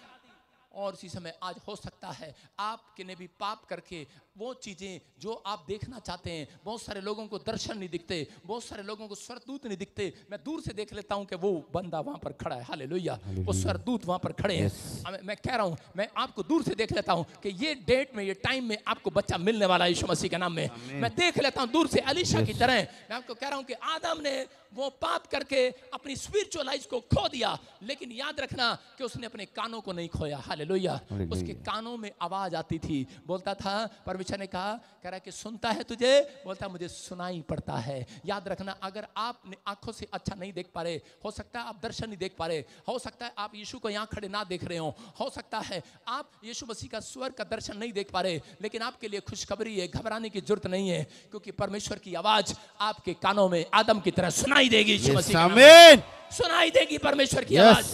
Speaker 1: और उसी समय आज हो सकता है आपके ने भी पाप करके वो चीजें जो आप देखना चाहते हैं, बहुत सारे लोगों को दर्शन नहीं दिखते, बहुत सारे लोगों को स्वर्गदूत नहीं दिखते। मैं दूर से देख लेता हूं कि वो बंदा वहां पर खड़ा है। हालेलुया। वो स्वर्गदूत वहां पर खड़े हैं। मैं कह रहा हूं, मैं आपको दूर से देख लेता हूं कि ये डेट में, ये टाइम में आपको बच्चा मिलने वाला है यीशु मसीह के नाम में। मैं देख लेता हूं दूर से, एलीशा की तरह। मैं आपको कह रहा हूं कि आदम ने वो पाप करके अपनी स्पिरिचुअल लाइफ को खो दिया, लेकिन याद रखना कि उसने अपने कानों को नहीं खोया। हालेलुया। उसके कानों में आवाज आती थी, बोलता था, परमेश्वर ने कहा, कह रहा कि सुनता है तुझे, बोलता मुझे सुनाई पड़ता है। याद रखना, अगर आप आंखों से अच्छा नहीं देख पा रहे, हो सकता है आप दर्शन नहीं देख पा रहे, हो सकता है आप यीशु को यहाँ खड़े ना देख रहे हो सकता है आप यीशु मसीह का स्वर्ग का दर्शन नहीं देख पा रहे, लेकिन आपके लिए खुशखबरी है, घबराने की जरूरत नहीं है, क्योंकि परमेश्वर की आवाज आपके कानों में आदम की तरह सुनाई देगी। यीशु मसीह आमीन, सुनाई देगी परमेश्वर की आवाज।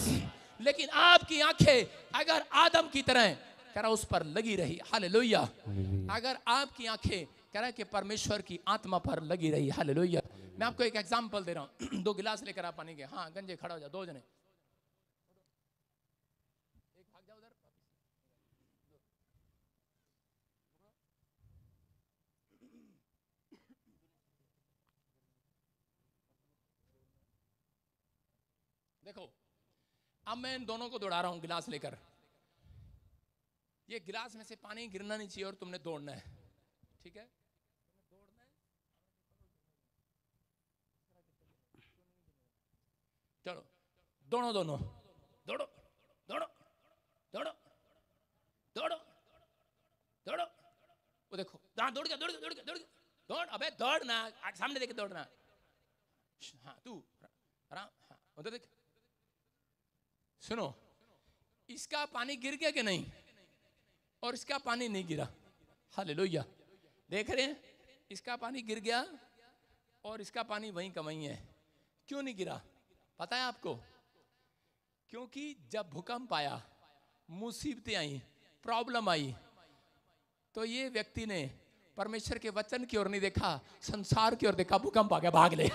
Speaker 1: लेकिन आपकी आंखें अगर आदम की तरह कह रहा उस पर लगी रही, हालेलुया, अगर आपकी आंखें कह रहा कि परमेश्वर की आत्मा पर लगी रही, हालेलुया। मैं आपको एक एग्जांपल दे रहा हूं, 2 गिलास लेकर आप पानी के, हाँ गंजे खड़ा हो जाओ, 2 जने, एक भाग जाओ उधर। देखो अब मैं इन दोनों को दौड़ा रहा हूं गिलास लेकर, ये गिलास में से पानी गिरना नहीं चाहिए और तुमने दौड़ना है, ठीक है? दौड़ना है, चलो दोनों दौड़ो दौड़ो दौड़ो दौड़ो दौड़ो, वो देखो दौड़ गया दौड़ गया दौड़ गया दौड़ गया, दौड़, अबे दौड़ना, सामने देख दौड़ना, हाँ तू आराम, हाँ उधर देख। सुनो, इसका पानी गिर गया कि नहीं, और इसका पानी नहीं गिरा, हालेलुया। देख रहे हैं, इसका पानी गिर गया और इसका पानी वहीं का वहीं है। क्यों नहीं गिरा पता है आपको? क्योंकि जब भूकंप आया, मुसीबतें आई, प्रॉब्लम आई, तो ये व्यक्ति ने परमेश्वर के वचन की ओर नहीं देखा, संसार की ओर देखा, भूकंप आ गया, भाग ले।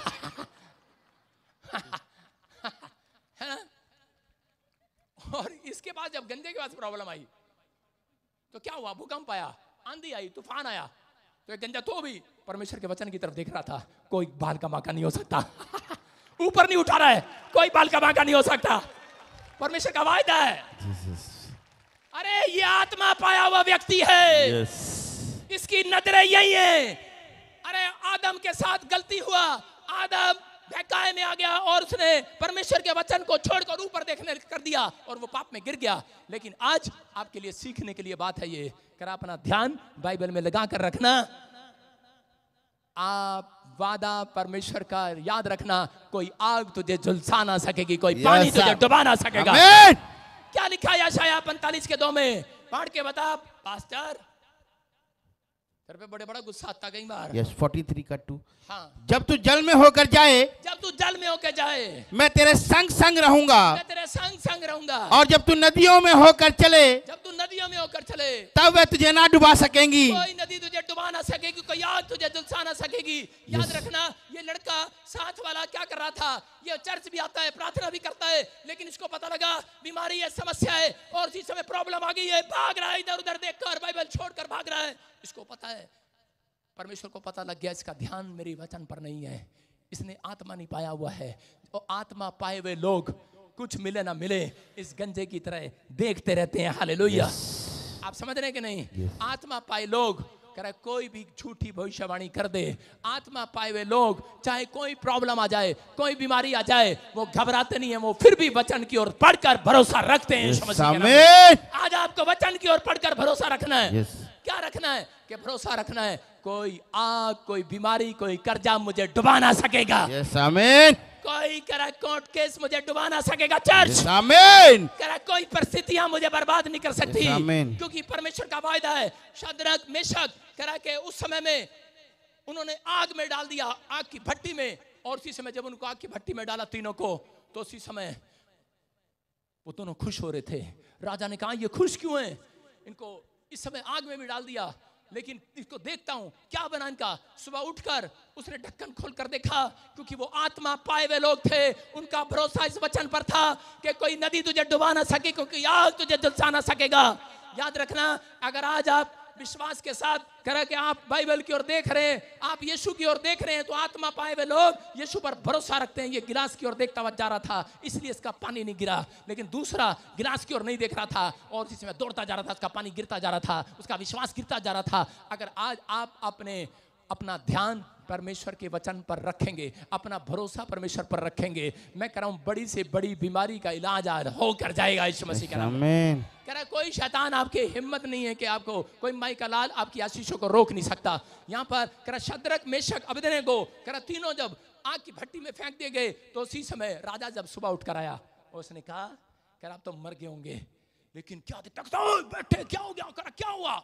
Speaker 1: है ना? और इसके बाद जब गंजे के पास प्रॉब्लम आई तो क्या हुआ? भूकंप आया, आंधी आई, तूफान आया, तो एक गंजा तो भी परमेश्वर के वचन की तरफ देख रहा था, कोई बाल का बांका नहीं हो सकता। ऊपर नहीं उठा रहा है, कोई बाल का बांका नहीं हो सकता, परमेश्वर का वायदा है। अरे ये आत्मा पाया हुआ व्यक्ति है, इसकी नजरें यही है। अरे आदम के साथ गलती हुआ, आदम बहकाए में आ गया और उसने परमेश्वर के वचन को छोड़कर ऊपर देखने कर दिया और वो पाप में गिर गया। लेकिन आज आपके लिए सीखने के लिए बात है ये, कर अपना ध्यान बाइबल में लगा कर रखना। आप वादा परमेश्वर का याद रखना, कोई आग तुझे झुलसा ना सकेगी, कोई पानी तुझे डुबा ना सकेगा। क्या लिखा है यशायाह 45:2 में? पढ़ के बता पास्टर, तेरे पे बड़ा गुस्सा आता कई बार।
Speaker 3: यस 43:2।
Speaker 1: हाँ,
Speaker 3: जब तू जल में होकर जाए,
Speaker 1: जब तू जल में होकर जाए,
Speaker 3: मैं तेरे संग संग रहूंगा,
Speaker 1: मैं तेरे संग संग रहूंगा।
Speaker 3: और जब तू नदियों में होकर चले,
Speaker 1: जब तू नदियों में होकर चले,
Speaker 3: तब वह तुझे ना डुबा सकेंगी,
Speaker 1: कोई नदी तुझे डुबा ना सकेगी, कोई आग तुझे झुलसा ना सकेगी। याद रखना, ये लड़का साथ वाला क्या कर रहा था? ये चर्च भी आता है, प्रार्थना भी करता है, लेकिन इसको पता लगा बीमारी है, समस्या है, और इसी समय प्रॉब्लम आ गई है, भाग रहा है इधर उधर देखकर, बाइबल छोड़कर भाग रहा है। इसको पता है, परमेश्वर को पता लग गया इसका ध्यान मेरे वचन पर नहीं है, इसने आत्मा नहीं पाया हुआ है। और आत्मा पाए हुए लोग कुछ मिले ना मिले इस गंजे की तरह देखते रहते हैं, हालेलुया। आप समझ रहे हैं कि नहीं? आत्मा पाए लोग कह रहा है, कोई भी झूठी भविष्यवाणी कर दे, आत्मा पाए हुए लोग चाहे कोई प्रॉब्लम आ जाए, कोई बीमारी आ जाए, वो घबराते नहीं है, वो फिर भी वचन की ओर पढ़कर भरोसा रखते हैं। आज आपको वचन की ओर पढ़कर भरोसा रखना है। क्या रखना है? कि भरोसा रखना है, कोई आग, कोई बीमारी, कोई कर्जा मुझे डुबा ना सकेगा। कोई करा कोर्ट केस मुझे डुबा ना सकेगा। चर्च करा कोई परिस्थितियां मुझे बर्बाद नहीं कर सकती, क्योंकि परमेश्वर का वायदा है। शद्रक मेशक करा के उस समय में उन्होंने आग में डाल दिया, आग की भट्टी में, और उसी समय जब उनको आग की भट्टी में डाला तीनों को, तो उसी समय वो दोनों खुश हो रहे थे। राजा ने कहा ये खुश क्यों है? इनको इस समय आग में भी डाल दिया, लेकिन इसको देखता हूं क्या बना इनका। सुबह उठकर उसने ढक्कन खोलकर देखा, क्योंकि वो आत्मा पाए हुए लोग थे, उनका भरोसा इस वचन पर था कि कोई नदी तुझे डुबा ना सके, क्योंकि आग तुझे झुलसा ना सकेगा। याद रखना, अगर आज आप विश्वास के साथ करा कि आप बाइबल की ओर देख रहे हैं, आप यीशु की ओर देख रहे हैं, तो आत्मा पाए हुए लोग यीशु पर भरोसा रखते हैं। ये गिलास की ओर देखता हुआ जा रहा था, इसलिए इसका पानी नहीं गिरा, लेकिन दूसरा गिलास की ओर नहीं देख रहा था और इसमें दौड़ता जा रहा था, उसका पानी गिरता जा रहा था, उसका विश्वास गिरता जा रहा था। अगर आज आप अपने अपना ध्यान परमेश्वर के वचन पर रखेंगे, अपना भरोसा परमेश्वर पर रखेंगे, मैं कह रहा हूं बड़ी से बड़ी बीमारी का इलाज आज होकर जाएगा यीशु मसीह के नाम में। कह रहा कोई शैतान आपके हिम्मत नहीं है कि आपको कोई माई का लाल आपकी आशीषों को रोक नहीं सकता। यहाँ पर कह रहा शद्रक मेशक अबेदनेगो कह रहा तीनों जब आग की भट्टी में फेंक दिए गए तो उसी समय राजा जब सुबह उठ कर आया उसने कहा कह रहा आप तो मर गए होंगे, लेकिन क्या बैठे क्या हो गया, कह क्या हुआ,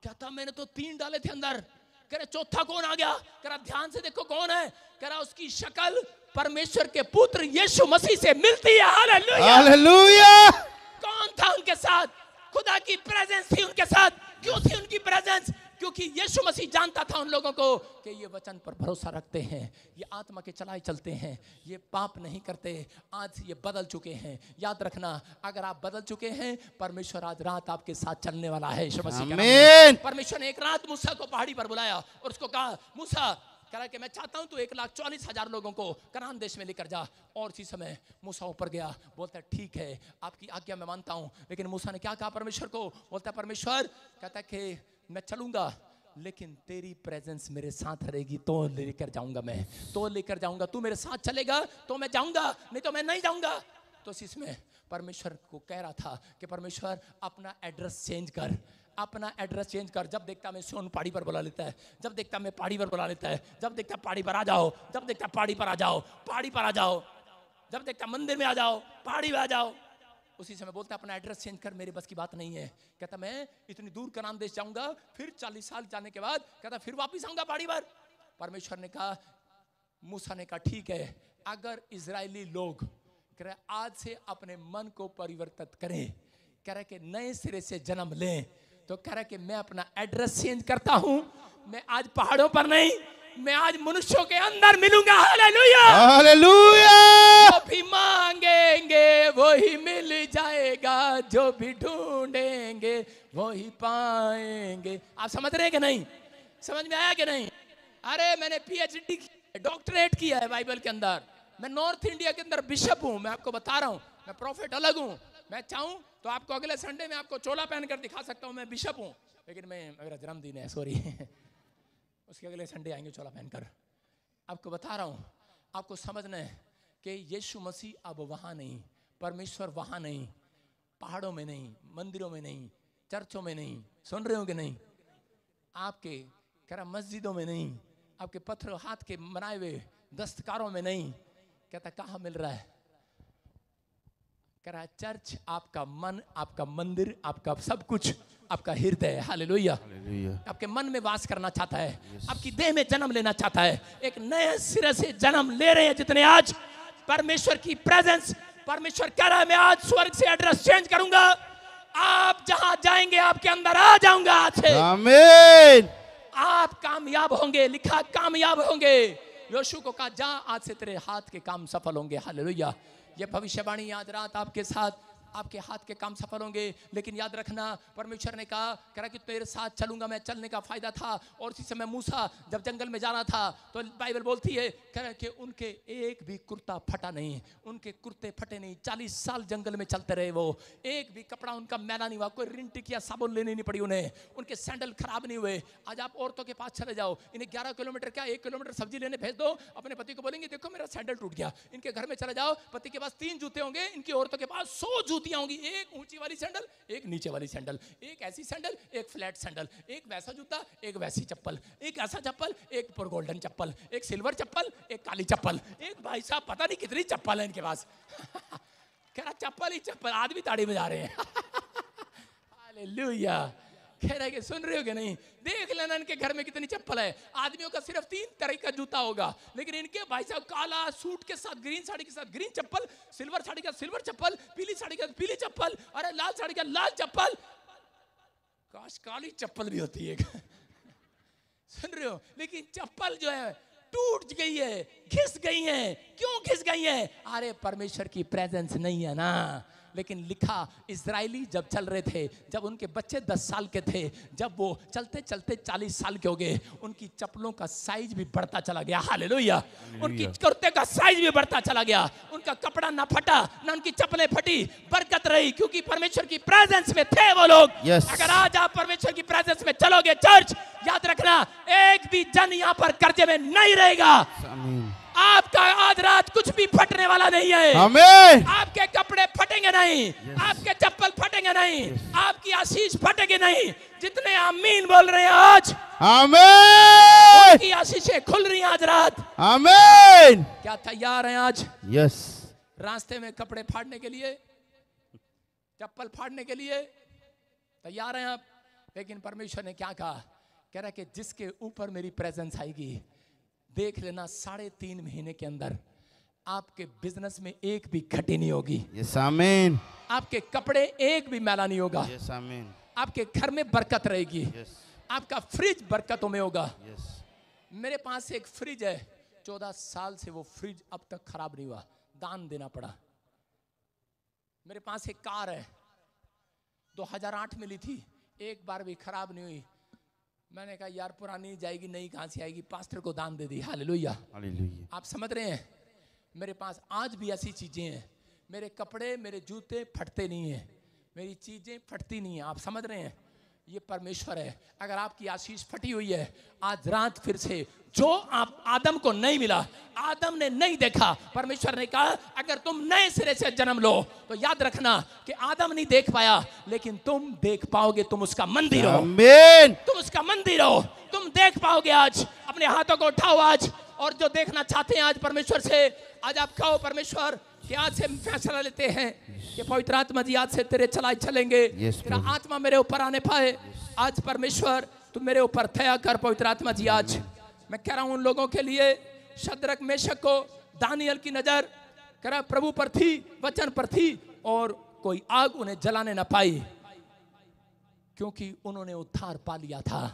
Speaker 1: क्या था मैंने तो 3 डाले थे अंदर, कह रहा चौथा कौन आ गया, कह रहा ध्यान से देखो कौन है, कह रहा उसकी शक्ल परमेश्वर के पुत्र यीशु मसीह से मिलती है। Hallelujah hallelujah. कौन था उनके साथ, खुदा की प्रेजेंस थी उनके साथ। क्यों थी उनकी प्रेजेंस, क्योंकि यीशु मसीह जानता था उन लोगों को कि ये वचन पर भरोसा रखते हैं, ये आत्मा के चलाए चलते हैं, ये पाप नहीं करते, आज ये बदल चुके हैं। याद रखना अगर आप बदल चुके हैं परमेश्वर आज रात आपके साथ चलने वाला है यीशु मसीह के नाम। परमेश्वर ने एक रात मूसा को पहाड़ी पर बुलाया और उसको कहा मूसा कह रहा कि मैं चाहता हूं तू 1,40,000 लोगों को कनान देश में लेकर जा। और इसी समय मूसा ऊपर गया, बोलता है ठीक है आपकी आज्ञा मैं मानता हूं। लेकिन मूसा ने क्या कहा परमेश्वर को, बोलता है परमेश्वर कहता है कि मैं चलूंगा लेकिन तेरी प्रेजेंस मेरे साथ रहेगी तो लेकर जाऊंगा, मैं तो लेकर जाऊंगा, तू मेरे साथ चलेगा तो मैं जाऊंगा, नहीं तो मैं नहीं जाऊंगा। तो इसमें परमेश्वर को कह रहा था कि परमेश्वर अपना एड्रेस चेंज कर, अपना एड्रेस चेंज कर। जब देखता मैं सोन पहाड़ी पर बुला लेता है, जब देखता मैं पहाड़ी पर बुला लेता है, जब देखता पहाड़ी पर आ जाओ, जब देखता पहाड़ी पर आ जाओ, पहाड़ी पर आ जाओ, जब देखता मंदिर में आ जाओ, पहाड़ी में आ जाओ। उसी समय बोलता अपना एड्रेस चेंज कर, मेरे बस की बात नहीं है। कहता मैं इतनी दूर कनान देश जाऊंगा, फिर 40 साल जाने के बाद कहता फिर वापस आऊंगा पहाड़ी पर। परमेश्वर ने कहा, मूसा ने कहा ठीक है, अगर इजरायली लोग कह रहे आज से अपने मन को परिवर्तित करें, कह रहे कि नए सिरे से जन्म लें, तो कह रहा कि मैं अपना एड्रेस चेंज करता हूं, मैं आज पहाड़ों पर नहीं, मैं आज मनुष्यों के अंदर मिलूंगा। Hallelujah hallelujah. जो भी मांगेंगे वही मिल जाएगा, जो भी ढूंढेंगे वही पाएंगे। आप समझ रहे हैं कि नहीं, समझ में आया कि नहीं? अरे मैंने PhD डॉक्टरेट किया है बाइबल के अंदर, मैं नॉर्थ इंडिया के अंदर बिशप हूं, मैं आपको बता रहा हूं, मैं प्रॉफिट अलग हूं। मैं चाहूं तो आपको अगले संडे में आपको चोला पहनकर दिखा सकता हूं, मैं बिशप हूं, लेकिन मेरा जन्मदिन है सॉरी उसके अगले संडे आएंगे चोला पहनकर। आपको बता रहा हूं, आपको समझना है कि यीशु मसीह अब वहां नहीं, परमेश्वर वहां नहीं, पहाड़ों में नहीं, मंदिरों में नहीं, चर्चों में नहीं, सुन रहे हो कि नहीं, आपके कह रहा मस्जिदों में नहीं, आपके पत्थर हाथ के बनाए हुए दस्तकारों में नहीं, कहता कहां मिल रहा है? कह रहा चर्च आपका मन, आपका मंदिर, आपका सब कुछ, आपका हृदय। हालेलुया। आपके मन में वास करना चाहता है, आपकी देह में जन्म लेना चाहता है। एक नए सिरे से जन्म ले रहे हैं जितने आज परमेश्वर की प्रेजेंस, परमेश्वर कह रहा है मैं आज स्वर्ग से एड्रेस चेंज करूंगा, आप जहां जाएंगे आपके अंदर आ जाऊंगा आज से। आमीन। आप कामयाब होंगे, लिखा कामयाब होंगे। योशू को कहा जा आज से तेरे हाथ के काम सफल होंगे। हालेलुया। ये भविष्यवाणी आज रात आपके साथ, आपके हाथ के काम सफल होंगे। लेकिन याद रखना परमेश्वर ने कहा कि तेरे साथ चलूंगा मैं, चलने का फायदा था। और इसी समय मूसा जब जंगल में जाना था तो बाइबल बोलती है कह कि उनके एक भी कुर्ता फटा नहीं, उनके कुर्ते फटे नहीं। 40 साल जंगल में चलते रहे, वो एक भी कपड़ा उनका मैला नहीं हुआ, कोई रिन टिकिया साबुन लेनी नहीं पड़ी उन्हें, उनके सैंडल खराब नहीं हुए। आज आप औरतों के पास चले जाओ, इन्हें 11 किलोमीटर क्या 1 किलोमीटर सब्जी लेने भेज दो, अपने पति को बोलेंगे देखो मेरा सैंडल टूट गया। इनके घर में चले जाओ, पति के पास 3 जूते होंगे, इनकी औरतों के पास 100 जूतियां होंगी, एक ऊंची वाली सैंडल, एक नीचे वाली सैंडल, एक ऐसी सैंडल, एक फ्लैट सैंडल, एक वैसा जूता, एक वैसी चप्पल, एक ऐसा चप्पल, एक पर गोल्डन चप्पल, एक सिल्वर चप्पल, एक काली चप्पल। एक भाई साहब पता नहीं कितनी चप्पल है इनके पास कह रहा चप्पल ही चप्पल, आदमी ताड़ी बजा रहे हैं हालेलुया। कह रहे कि सुन रहे हो कि नहीं, देख लेना इनके घर में कितनी चप्पल है। आदमियों का सिर्फ 3 तरह का जूता होगा, लेकिन इनके भाई साहब काला सूट के साथ ग्रीन साड़ी के साथ ग्रीन चप्पल, सिल्वर साड़ी का सिल्वर चप्पल, पीली साड़ी का पीली चप्पल, अरे लाल साड़ी का लाल चप्पल, काश काली चप्पल भी होती है सुन रहे हो। लेकिन चप्पल जो है टूट गई है, घिस गई है। क्यों घिस गई है? अरे परमेश्वर की प्रेजेंस नहीं है ना। लेकिन लिखा इजरायली जब चल रहे थे, जब उनके बच्चे 10 साल के थे, जब वो चलते चलते 40 साल के हो गए, उनकी चप्पलों का साइज भी बढ़ता चला गया। हालेलुया। उनकी कुर्ते का साइज भी बढ़ता चला गया, उनका कपड़ा ना फटा ना उनकी चप्पलें फटी, बरकत रही, क्योंकि परमेश्वर की प्रेजेंस में थे वो लोग। अगर आज आप परमेश्वर की प्रेजेंस में चलोगे चर्च, याद रखना एक भी जन यहाँ पर कर्जे में नहीं रहेगा। आपका आज रात कुछ भी फटने वाला नहीं है। आमीन। आपके कपड़े फटेंगे नहीं, आपके चप्पल फटेंगे नहीं, आपकी आशीष फटेगी नहीं। जितने आमीन बोल रहे हैं आज, आमीन, उनकी आशीषें खुल रही हैं आज रात। आमीन। क्या तैयार हैं आज? यस। रास्ते में कपड़े फाड़ने के लिए, चप्पल फाड़ने के लिए तैयार हैं आप? लेकिन परमेश्वर ने क्या कहा? कह रहा है कि जिसके ऊपर मेरी प्रेजेंस आएगी, देख लेना 3.5 महीने के अंदर आपके बिजनेस में एक भी घटी नहीं होगी। यस आमीन। आपके कपड़े एक भी मैला नहीं होगा। यस आमीन। आपके घर में बरकत रहेगी। यस। आपका फ्रिज बरकतों में होगा। यस। मेरे पास एक फ्रिज है, 14 साल से वो फ्रिज अब तक खराब नहीं हुआ, दान देना पड़ा। मेरे पास एक कार है, 2008 में ली थी, एक बार भी खराब नहीं हुई। मैंने कहा यार पुरानी जाएगी, नई कहां से आएगी, पास्टर को दान दे दी। हालेलुया। हालेलुया। आप समझ रहे हैं? मेरे पास आज भी ऐसी चीजें हैं, मेरे कपड़े, मेरे जूते फटते नहीं हैं, मेरी चीजें फटती नहीं हैं। आप समझ रहे हैं? ये परमेश्वर है। अगर आपकी आशीष फटी हुई है, आज रात फिर से जो आप आदम को नहीं मिला, आदम ने नहीं देखा, परमेश्वर ने कहा अगर तुम नए सिरे से जन्म लो तो याद रखना कि आदम नहीं देख पाया, लेकिन तुम देख पाओगे। तुम उसका मंदिर हो। आमीन। तुम उसका मंदिर हो, तुम देख पाओगे। आज अपने हाथों को उठाओ आज, और जो देखना चाहते हैं आज परमेश्वर से, आज आप कहो परमेश्वर कि आज से फैसला लेते हैं कि पवित्र आत्मा जी आज से तेरे चलाए चलेंगे। तेरा आत्मा मेरे ऊपर आने पाए। आज परमेश्वर तू मेरे ऊपर दया कर। पवित्र आत्मा जी आज मैं कह रहा हूं उन लोगों के लिए, शद्रक मेशक को दानियल की नजर करा प्रभु पर थी, वचन पर थी, और कोई आग उन्हें जलाने ना पाई, क्योंकि उन्होंने उद्धार पा लिया था।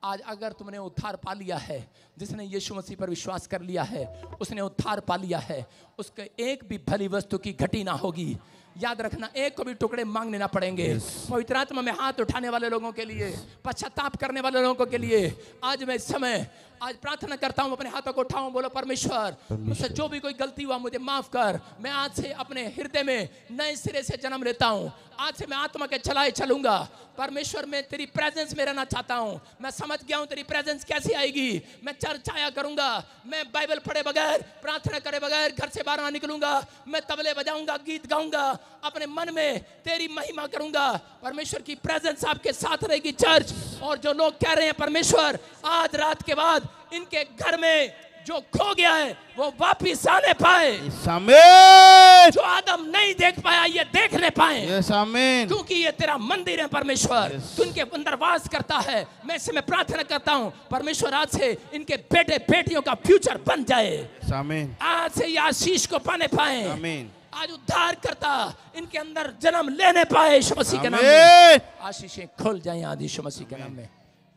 Speaker 1: आज अगर तुमने उद्धार पा लिया है, जिसने यीशु मसीह पर विश्वास कर लिया है, उसने उद्धार पा लिया है, उसके एक भी भली वस्तु की घटी ना होगी। याद रखना, एक को भी टुकड़े मांगने ना पड़ेंगे। पवित्र आत्मा में हाथ उठाने वाले लोगों के लिए, पश्चाताप करने वाले लोगों के लिए आज मैं इस समय आज प्रार्थना करता हूं। अपने हाथों को उठाऊं, बोलो परमेश्वर मुझसे जो भी कोई गलती हुआ मुझे माफ कर। मैं आज से अपने हृदय में नए सिरे से जन्म लेता हूं। आज से मैं आत्मा के चलाए चलूंगा। परमेश्वर मैं तेरी प्रेजेंस में रहना चाहता हूं। मैं समझ गया हूं तेरी प्रेजेंस कैसी आएगी। मैं चर्च आया करूंगा, मैं बाइबल पढ़े बगैर, प्रार्थना करे बगैर घर से बाहर ना निकलूंगा। मैं तबले बजाऊंगा, गीत गाऊंगा, अपने मन में तेरी महिमा करूंगा। परमेश्वर की प्रेजेंस आपके साथ रहेगी चर्च। और जो लोग कह रहे हैं परमेश्वर आज रात के बाद इनके घर में जो खो गया है वो वापिस आने पाए। आमीन। जो आदम नहीं देख पाया ये देखने पाए। आमीन। क्योंकि ये तेरा मंदिर है परमेश्वर, तू इनके अंदर वास करता है। मैं इससे मैं प्रार्थना करता हूँ परमेश्वर आज से इनके बेटे बेटियों का फ्यूचर बन जाए। आमीन। आज से ये आशीष को पाने पाए। आमीन। आज उद्धार करता इनके अंदर जन्म लेने पाए यीशु मसीह के नाम में। आशीषें खुल जाएं आज यीशु मसीह के नाम में।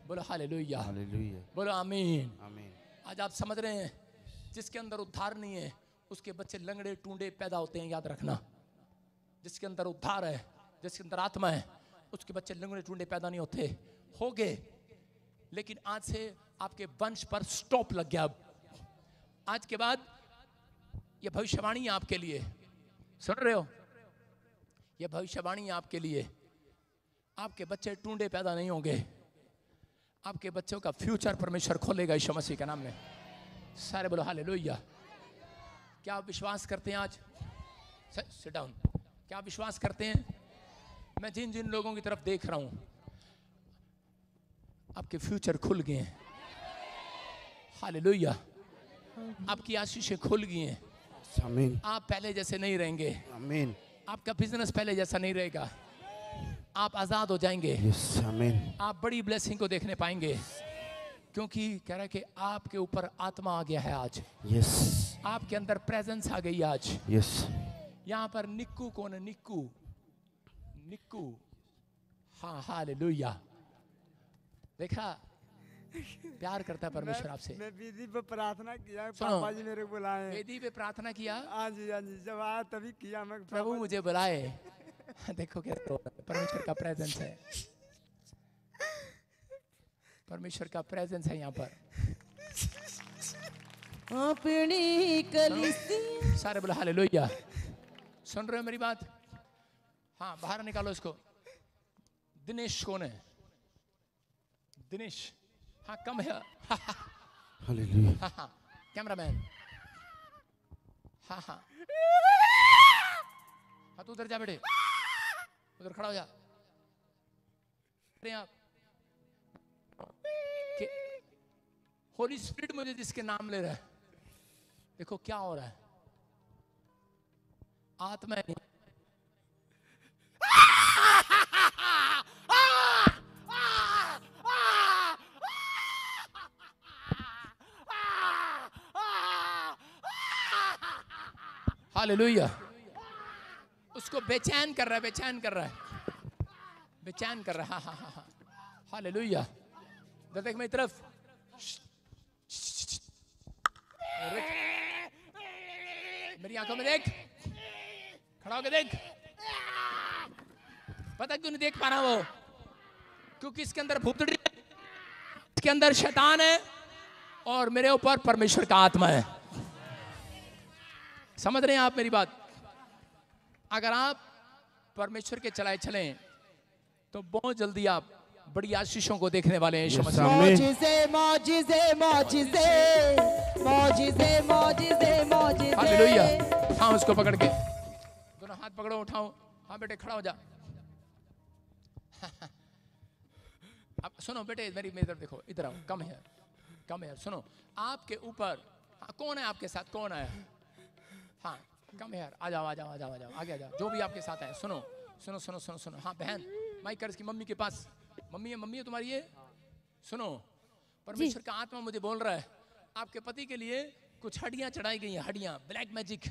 Speaker 1: बोलो हालेलुया। हालेलुया। बोलो आमीन। आमीन। आज आप समझ रहे हैं, जिसके अंदर उद्धार नहीं है उसके बच्चे लंगड़े टूंडे पैदा होते हैं। याद रखना, जिसके अंदर उद्धार है, जिसके अंदर आत्मा है, उसके बच्चे लंगड़े टूंडे पैदा नहीं होते। हो गए, लेकिन आज से आपके वंश पर स्टॉप लग गया। आज के बाद ये भविष्यवाणी आपके लिए, सुन रहे हो, ये भविष्यवाणी आपके लिए। आपके बच्चे टूंडे पैदा नहीं होंगे। आपके बच्चों का फ्यूचर परमेश्वर खोलेगा यीशु मसीह के नाम में। सारे बोलो हालेलुया। क्या आप विश्वास करते हैं? आज सिट डाउन। क्या आप विश्वास करते हैं? मैं जिन जिन लोगों की तरफ देख रहा हूं, आपके फ्यूचर खुल गए हैं। हालेलुया। आपकी आशीषें खुल गई हैं। आमीन। आप पहले जैसे नहीं रहेंगे। आमीन। आपका बिजनेस पहले जैसा नहीं रहेगा। आप आजाद हो जाएंगे। आमीन। आप बड़ी ब्लेसिंग को देखने पाएंगे, क्योंकि कह रहा है कि आपके ऊपर आत्मा आ गया है आज। यस। आपके अंदर प्रेजेंस आ गई आज। यस। यहाँ पर निक्कू कौन है? निक्कू, निक्कू। हाँ हालेलुया। देखा, प्यार करता है परमेश्वर आपसे।
Speaker 4: मैं वेदी पे प्रार्थना किया, पापा जी मेरे को बुलाए।
Speaker 1: वेदी पे प्रार्थना किया?
Speaker 4: हाँ जी, हाँ जी। जब आया तभी किया। मैं
Speaker 1: प्रभु मुझे बुलाए। देखो कैसे हो रहा है, परमेश्वर का प्रेजेंस है, परमेश्वर का प्रेजेंस है यहाँ पर।
Speaker 5: अपनी कलीसिया।
Speaker 1: सारे बोला हालेलुया। सुन रहे हो मेरी बात? हाँ, बाहर निकालो इसको। दिनेश कौन है? दिनेश, हाँ कम है।
Speaker 3: हालेलुया।
Speaker 1: हाँ हाँ, कैमरामैन। हाँ हाँ हाँ, तू उधर जा बेटे, उधर खड़ा हो जा। आप होली स्पिरिट मुझे जिसके नाम ले रहा है, देखो क्या हो रहा है। आत्मा नहीं, हालेलुया। उसको बेचैन कर रहा है, बेचैन कर रहा है, बेचैन कर रहा है। हाँ हाँ हाँ, हालेलुया। देख मेरी तरफ, मेरी आंखों में देख, खड़ा होकर देख। पता क्यों नहीं देख पा रहा वो? क्योंकि इसके अंदर भूतड़ी, इसके अंदर शैतान है और मेरे ऊपर परमेश्वर का आत्मा है। समझ रहे हैं आप मेरी बात? अगर आप परमेश्वर के चलाए चलें तो बहुत जल्दी आप बड़ी आशीषों को देखने वाले हैं।
Speaker 5: मौजिज़े मौजिज़े मौजिज़े मौजिज़े मौजिज़े मौजिज़े।
Speaker 1: हालेलुया। हाँ, उसको पकड़ के दोनों हाथ पकड़ो, उठाओ। हाँ बेटे, खड़ा हो जा। अब सुनो बेटे, मेरी तरफ देखो, इधर आओ। कम है, कम है। सुनो, आपके ऊपर, हाँ, कौन है आपके साथ? कौन है? हाँ, कम है, आ जाओ आ जाओ आ जाओ आ जाओ, आगे आ जाओ। जो भी आपके साथ है, सुनो सुनो सुनो सुनो सुनो। हाँ बहन, माइक कर इसकी मम्मी के पास। मम्मी है तुम्हारी ये? सुनो, परमेश्वर का आत्मा मुझे बोल रहा है, आपके पति के लिए कुछ हड्डियां चढ़ाई गई हैं, हड्डियां, ब्लैक मैजिक,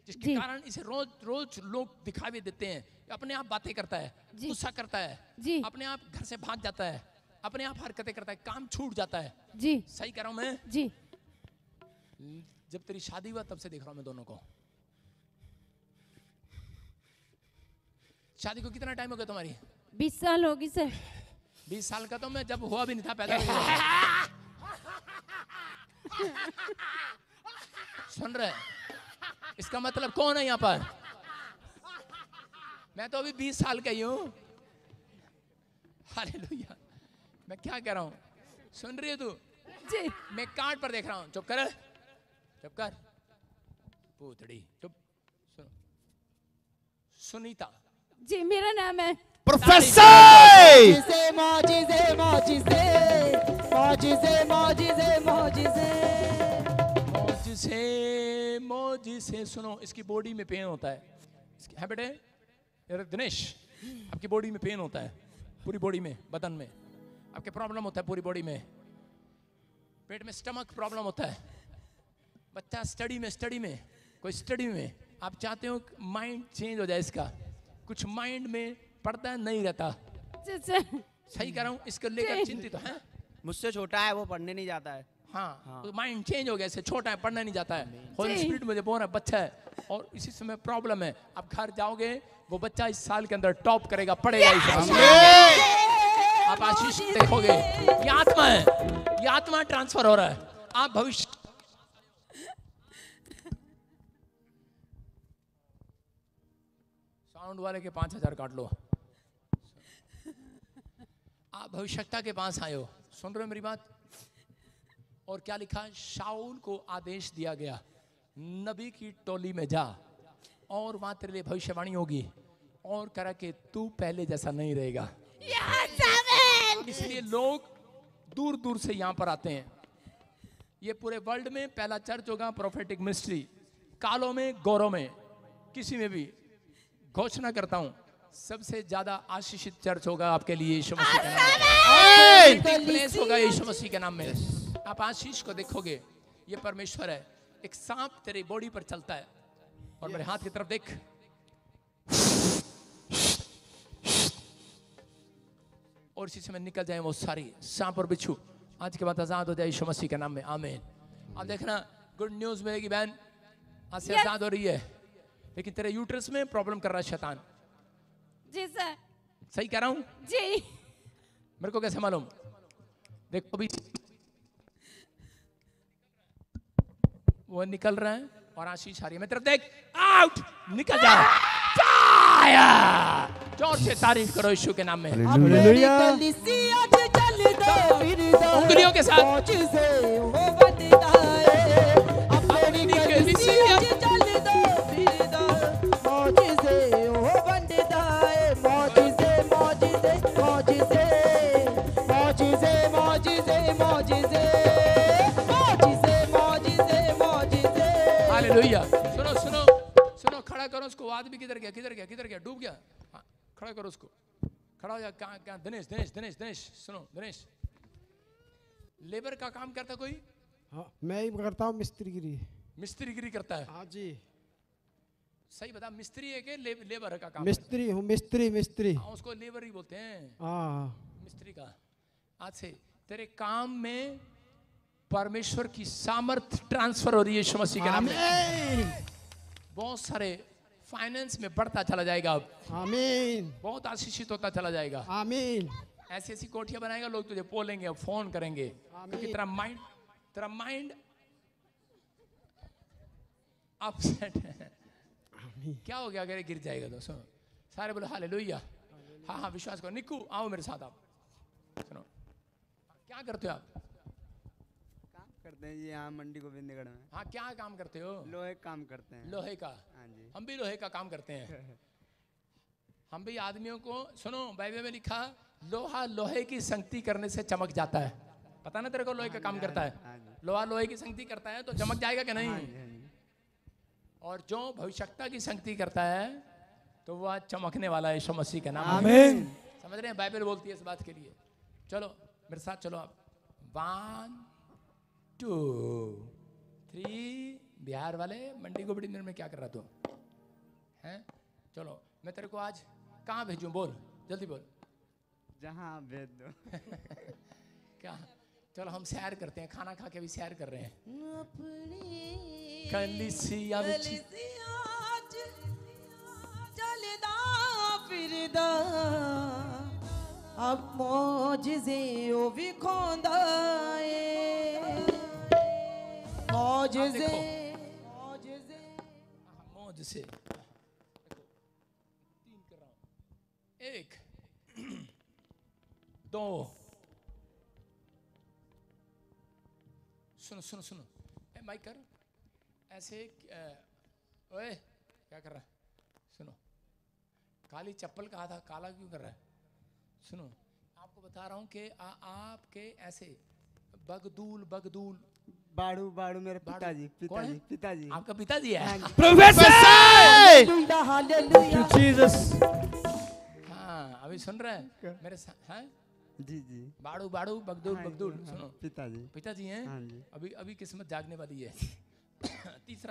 Speaker 1: जिसके कारण इसे रोज रोज लोग दिखावे देते हैं। अपने आप बातें करता है, गुस्सा करता है, अपने आप घर से भाग जाता है, अपने आप हरकतें करता है, काम छूट जाता है।
Speaker 2: जी
Speaker 1: सही कह रहा हूं मैं?
Speaker 2: जी।
Speaker 1: जब तेरी शादी हुआ तब से देख रहा हूं मैं दोनों को। शादी को कितना टाइम हो गया तुम्हारी?
Speaker 2: 20 साल होगी सर।
Speaker 1: 20 साल का तो मैं जब हुआ भी नहीं था, पैदा भी नहीं हुआ। सुन रहे? इसका मतलब कौन है यहाँ पर? मैं तो अभी 20 साल का ही हूँ। हालेलुया। मैं क्या कह रहा हूँ, सुन रही है तू?
Speaker 2: जी।
Speaker 1: मैं कार्ड पर देख रहा हूँ। चुप कर, चुप कर, पूतड़ी चुप। सुनो, सुनीता
Speaker 2: जी मेरा नाम है।
Speaker 3: प्रोफेसर।
Speaker 5: मौजिज़े मौजिज़े मौजिज़े मौजिज़े मौजिज़े मौजिज़े
Speaker 1: मौजिज़े। सुनो, इसकी बॉडी में पेन होता है। है बेटे? दिनेश, आपकी बॉडी में पेन होता है, पूरी बॉडी में, बदन में आपके प्रॉब्लम होता है, पूरी बॉडी में। पेट में स्टमक प्रॉब्लम होता है। बच्चा स्टडी में कोई स्टडी में आप चाहते हो माइंड चेंज हो जाए इसका, कुछ माइंड में पढ़ता नहीं रहता। सही कह रहा हूँ? इसको लेकर चिंतित तो है।
Speaker 6: मुझसे छोटा है, वो पढ़ने नहीं जाता है।
Speaker 1: हाँ, तो माइंड चेंज हो गया, इससे छोटा है, पढ़ना नहीं जाता है। होली स्पिरिट मुझे बोल रहा है, बच्चा है और इसी समय प्रॉब्लम है। आप घर जाओगे, वो बच्चा इस साल के अंदर टॉप करेगा, पढ़ेगा इस साल। आप आशीष देखोगे। ये आत्मा है, ये आत्मा ट्रांसफर हो रहा है। आप भविष्य, साउंड वाले के 5000 काट लो। आप भविष्यता के पास आए हो। सुन रहे हो मेरी बात? और क्या लिखा? शाऊल को आदेश दिया गया, नबी की टोली में जा और वहां तेरे लिए भविष्यवाणी होगी, और करा कि तू पहले जैसा नहीं रहेगा। इसलिए लोग दूर दूर से यहां पर आते हैं। ये पूरे वर्ल्ड में पहला चर्च होगा, प्रोफेटिक मिनिस्ट्री, कालों में, गौरों में, किसी में भी। घोषणा करता हूं, सबसे ज्यादा आशीषित चर्च होगा आपके लिए यीशु मसीह के नाम में। प्लेस होगा यीशु मसीह के नाम में। आप आशीष को देखोगे, ये परमेश्वर है। एक सांप तेरी बॉडी पर चलता है, और मेरे हाथ की तरफ देख, और इसी समय निकल जाए वो सारी सांप और बिच्छू, आज के बाद आजाद हो जाए यीशु मसीह के नाम में। आमीन। अब देखना, गुड न्यूज मिलेगी बहन, आज से आजाद हो रही है। लेकिन तेरे यूट्रस में प्रॉब्लम कर रहा है शैतान।
Speaker 2: सर
Speaker 1: सही कह रहा हूं?
Speaker 2: जी।
Speaker 1: मेरे को कैसे मालूम? देखो अभी वो निकल रहे हैं और आशीष आ रही है। मैं तरफ देख, आउट, निकल जा। फायर! जोर से तारीफ करो यीशु के नाम में। उंगलियों के साथ हालेलुया। सुनो सुनो सुनो, खड़ा करो उसको। वो आदमी किधर गया, किधर गया, किधर गया? डूब गया। हाँ, खड़ा करो उसको। खड़ा हो जा। कहाँ कहाँ? दिनेश, दिनेश, दिनेश, दिनेश, सुनो दिनेश, लेबर का काम करता कोई?
Speaker 4: हाँ, मैं ही करता हूँ मिस्त्रीगिरी।
Speaker 1: मिस्त्रीगिरी करता है?
Speaker 4: हाँ जी।
Speaker 1: सही बता, मिस्त्री है कि लेबर का काम?
Speaker 4: मिस्त्री हूँ, मिस्त्री मिस्त्री।
Speaker 1: हाँ, उसको लेबर ही बोलते हैं।
Speaker 4: हाँ,
Speaker 1: मिस्त्री का। आज से तेरे काम में परमेश्वर की सामर्थ ट्रांसफर हो रही है यीशु मसीह के नाम में। बहुत सारे फाइनेंस में बढ़ता चला जाएगा अब।
Speaker 4: आमीन,
Speaker 1: बहुत आशीषित होता चला जाएगा।
Speaker 4: आमीन।
Speaker 1: ऐसी ऐसी कोठियां बनाएगा, लोग तुझे बोलेंगे, फोन करेंगे, क्योंकि तेरा माइंड अपसेट है। क्या हो गया अगर गिर जाएगा तो? सुनो, सारे बोलो हालेलुया। हाँ हाँ, विश्वास करो। निक्कू आओ मेरे साथ। आप सुनो, क्या करते हो आप?
Speaker 7: काम करते हैं ये यहाँ मंडी गोविंदगढ़ में।
Speaker 1: हाँ, क्या काम करते हो?
Speaker 7: लोहे का काम करते हैं।
Speaker 1: लोहे का?
Speaker 7: हाँ जी।
Speaker 1: हम भी लोहे का काम करते हैं। हम भी आदमियों को, सुनो बाइबल में लिखा, लोहा लोहे की संगति करने से चमक जाता है। पता ना तेरे को लोहे का काम करता है? लोहा लोहे की संगति करता है तो चमक जाएगा कि नहीं? और जो भविष्यता की संगति करता है तो वह चमकने वाला है यीशु मसीह के नाम में।
Speaker 4: आमीन।
Speaker 1: समझ रहे हैं? बाइबल बोलती है इस बात के लिए। चलो मेरे साथ चलो आप। 1 2 3। बिहार वाले मंडी गोबड़ी में क्या कर रहा तू हैं? चलो मैं तेरे को आज कहाँ भेजूं? बोल जल्दी बोल।
Speaker 7: जहाँ आप भेज दो।
Speaker 1: क्या? चलो हम सैर करते हैं, खाना खा के भी सैर कर रहे हैं। कलीसिया
Speaker 5: चलदा फिरदा अब मौजिज़े ओ विखोंदा ए मौजिज़े मौजिज़े
Speaker 1: मौज से। देखो 3 कर रहा हूँ। 1 2। सुनो सुनो सुनो, ए माइक कर ऐसे। ओए क्या कर रहा है? सुनो, काली चप्पल कहा था, काला क्यों कर रहा है? सुनो, आपको बता रहा हूँ कि आपके ऐसे बगदूल बगदूल
Speaker 7: बाड़ू बाड़ू मेरे पिताजी।
Speaker 1: कौन है?
Speaker 7: पिताजी पिताजी।
Speaker 1: आपका पिताजी है?
Speaker 3: प्रोफेसर!
Speaker 1: हाँ, अभी सुन रहे हैं मेरे साथ? हाँ
Speaker 7: जी जी।
Speaker 1: बाड़ू बाड़ू बगदूल बगदूल। सुनो,
Speaker 7: पिताजी।
Speaker 1: पिताजी हैं?
Speaker 7: हाँ जी।
Speaker 1: अभी अभी किस्मत जागने वाली है। तीसरा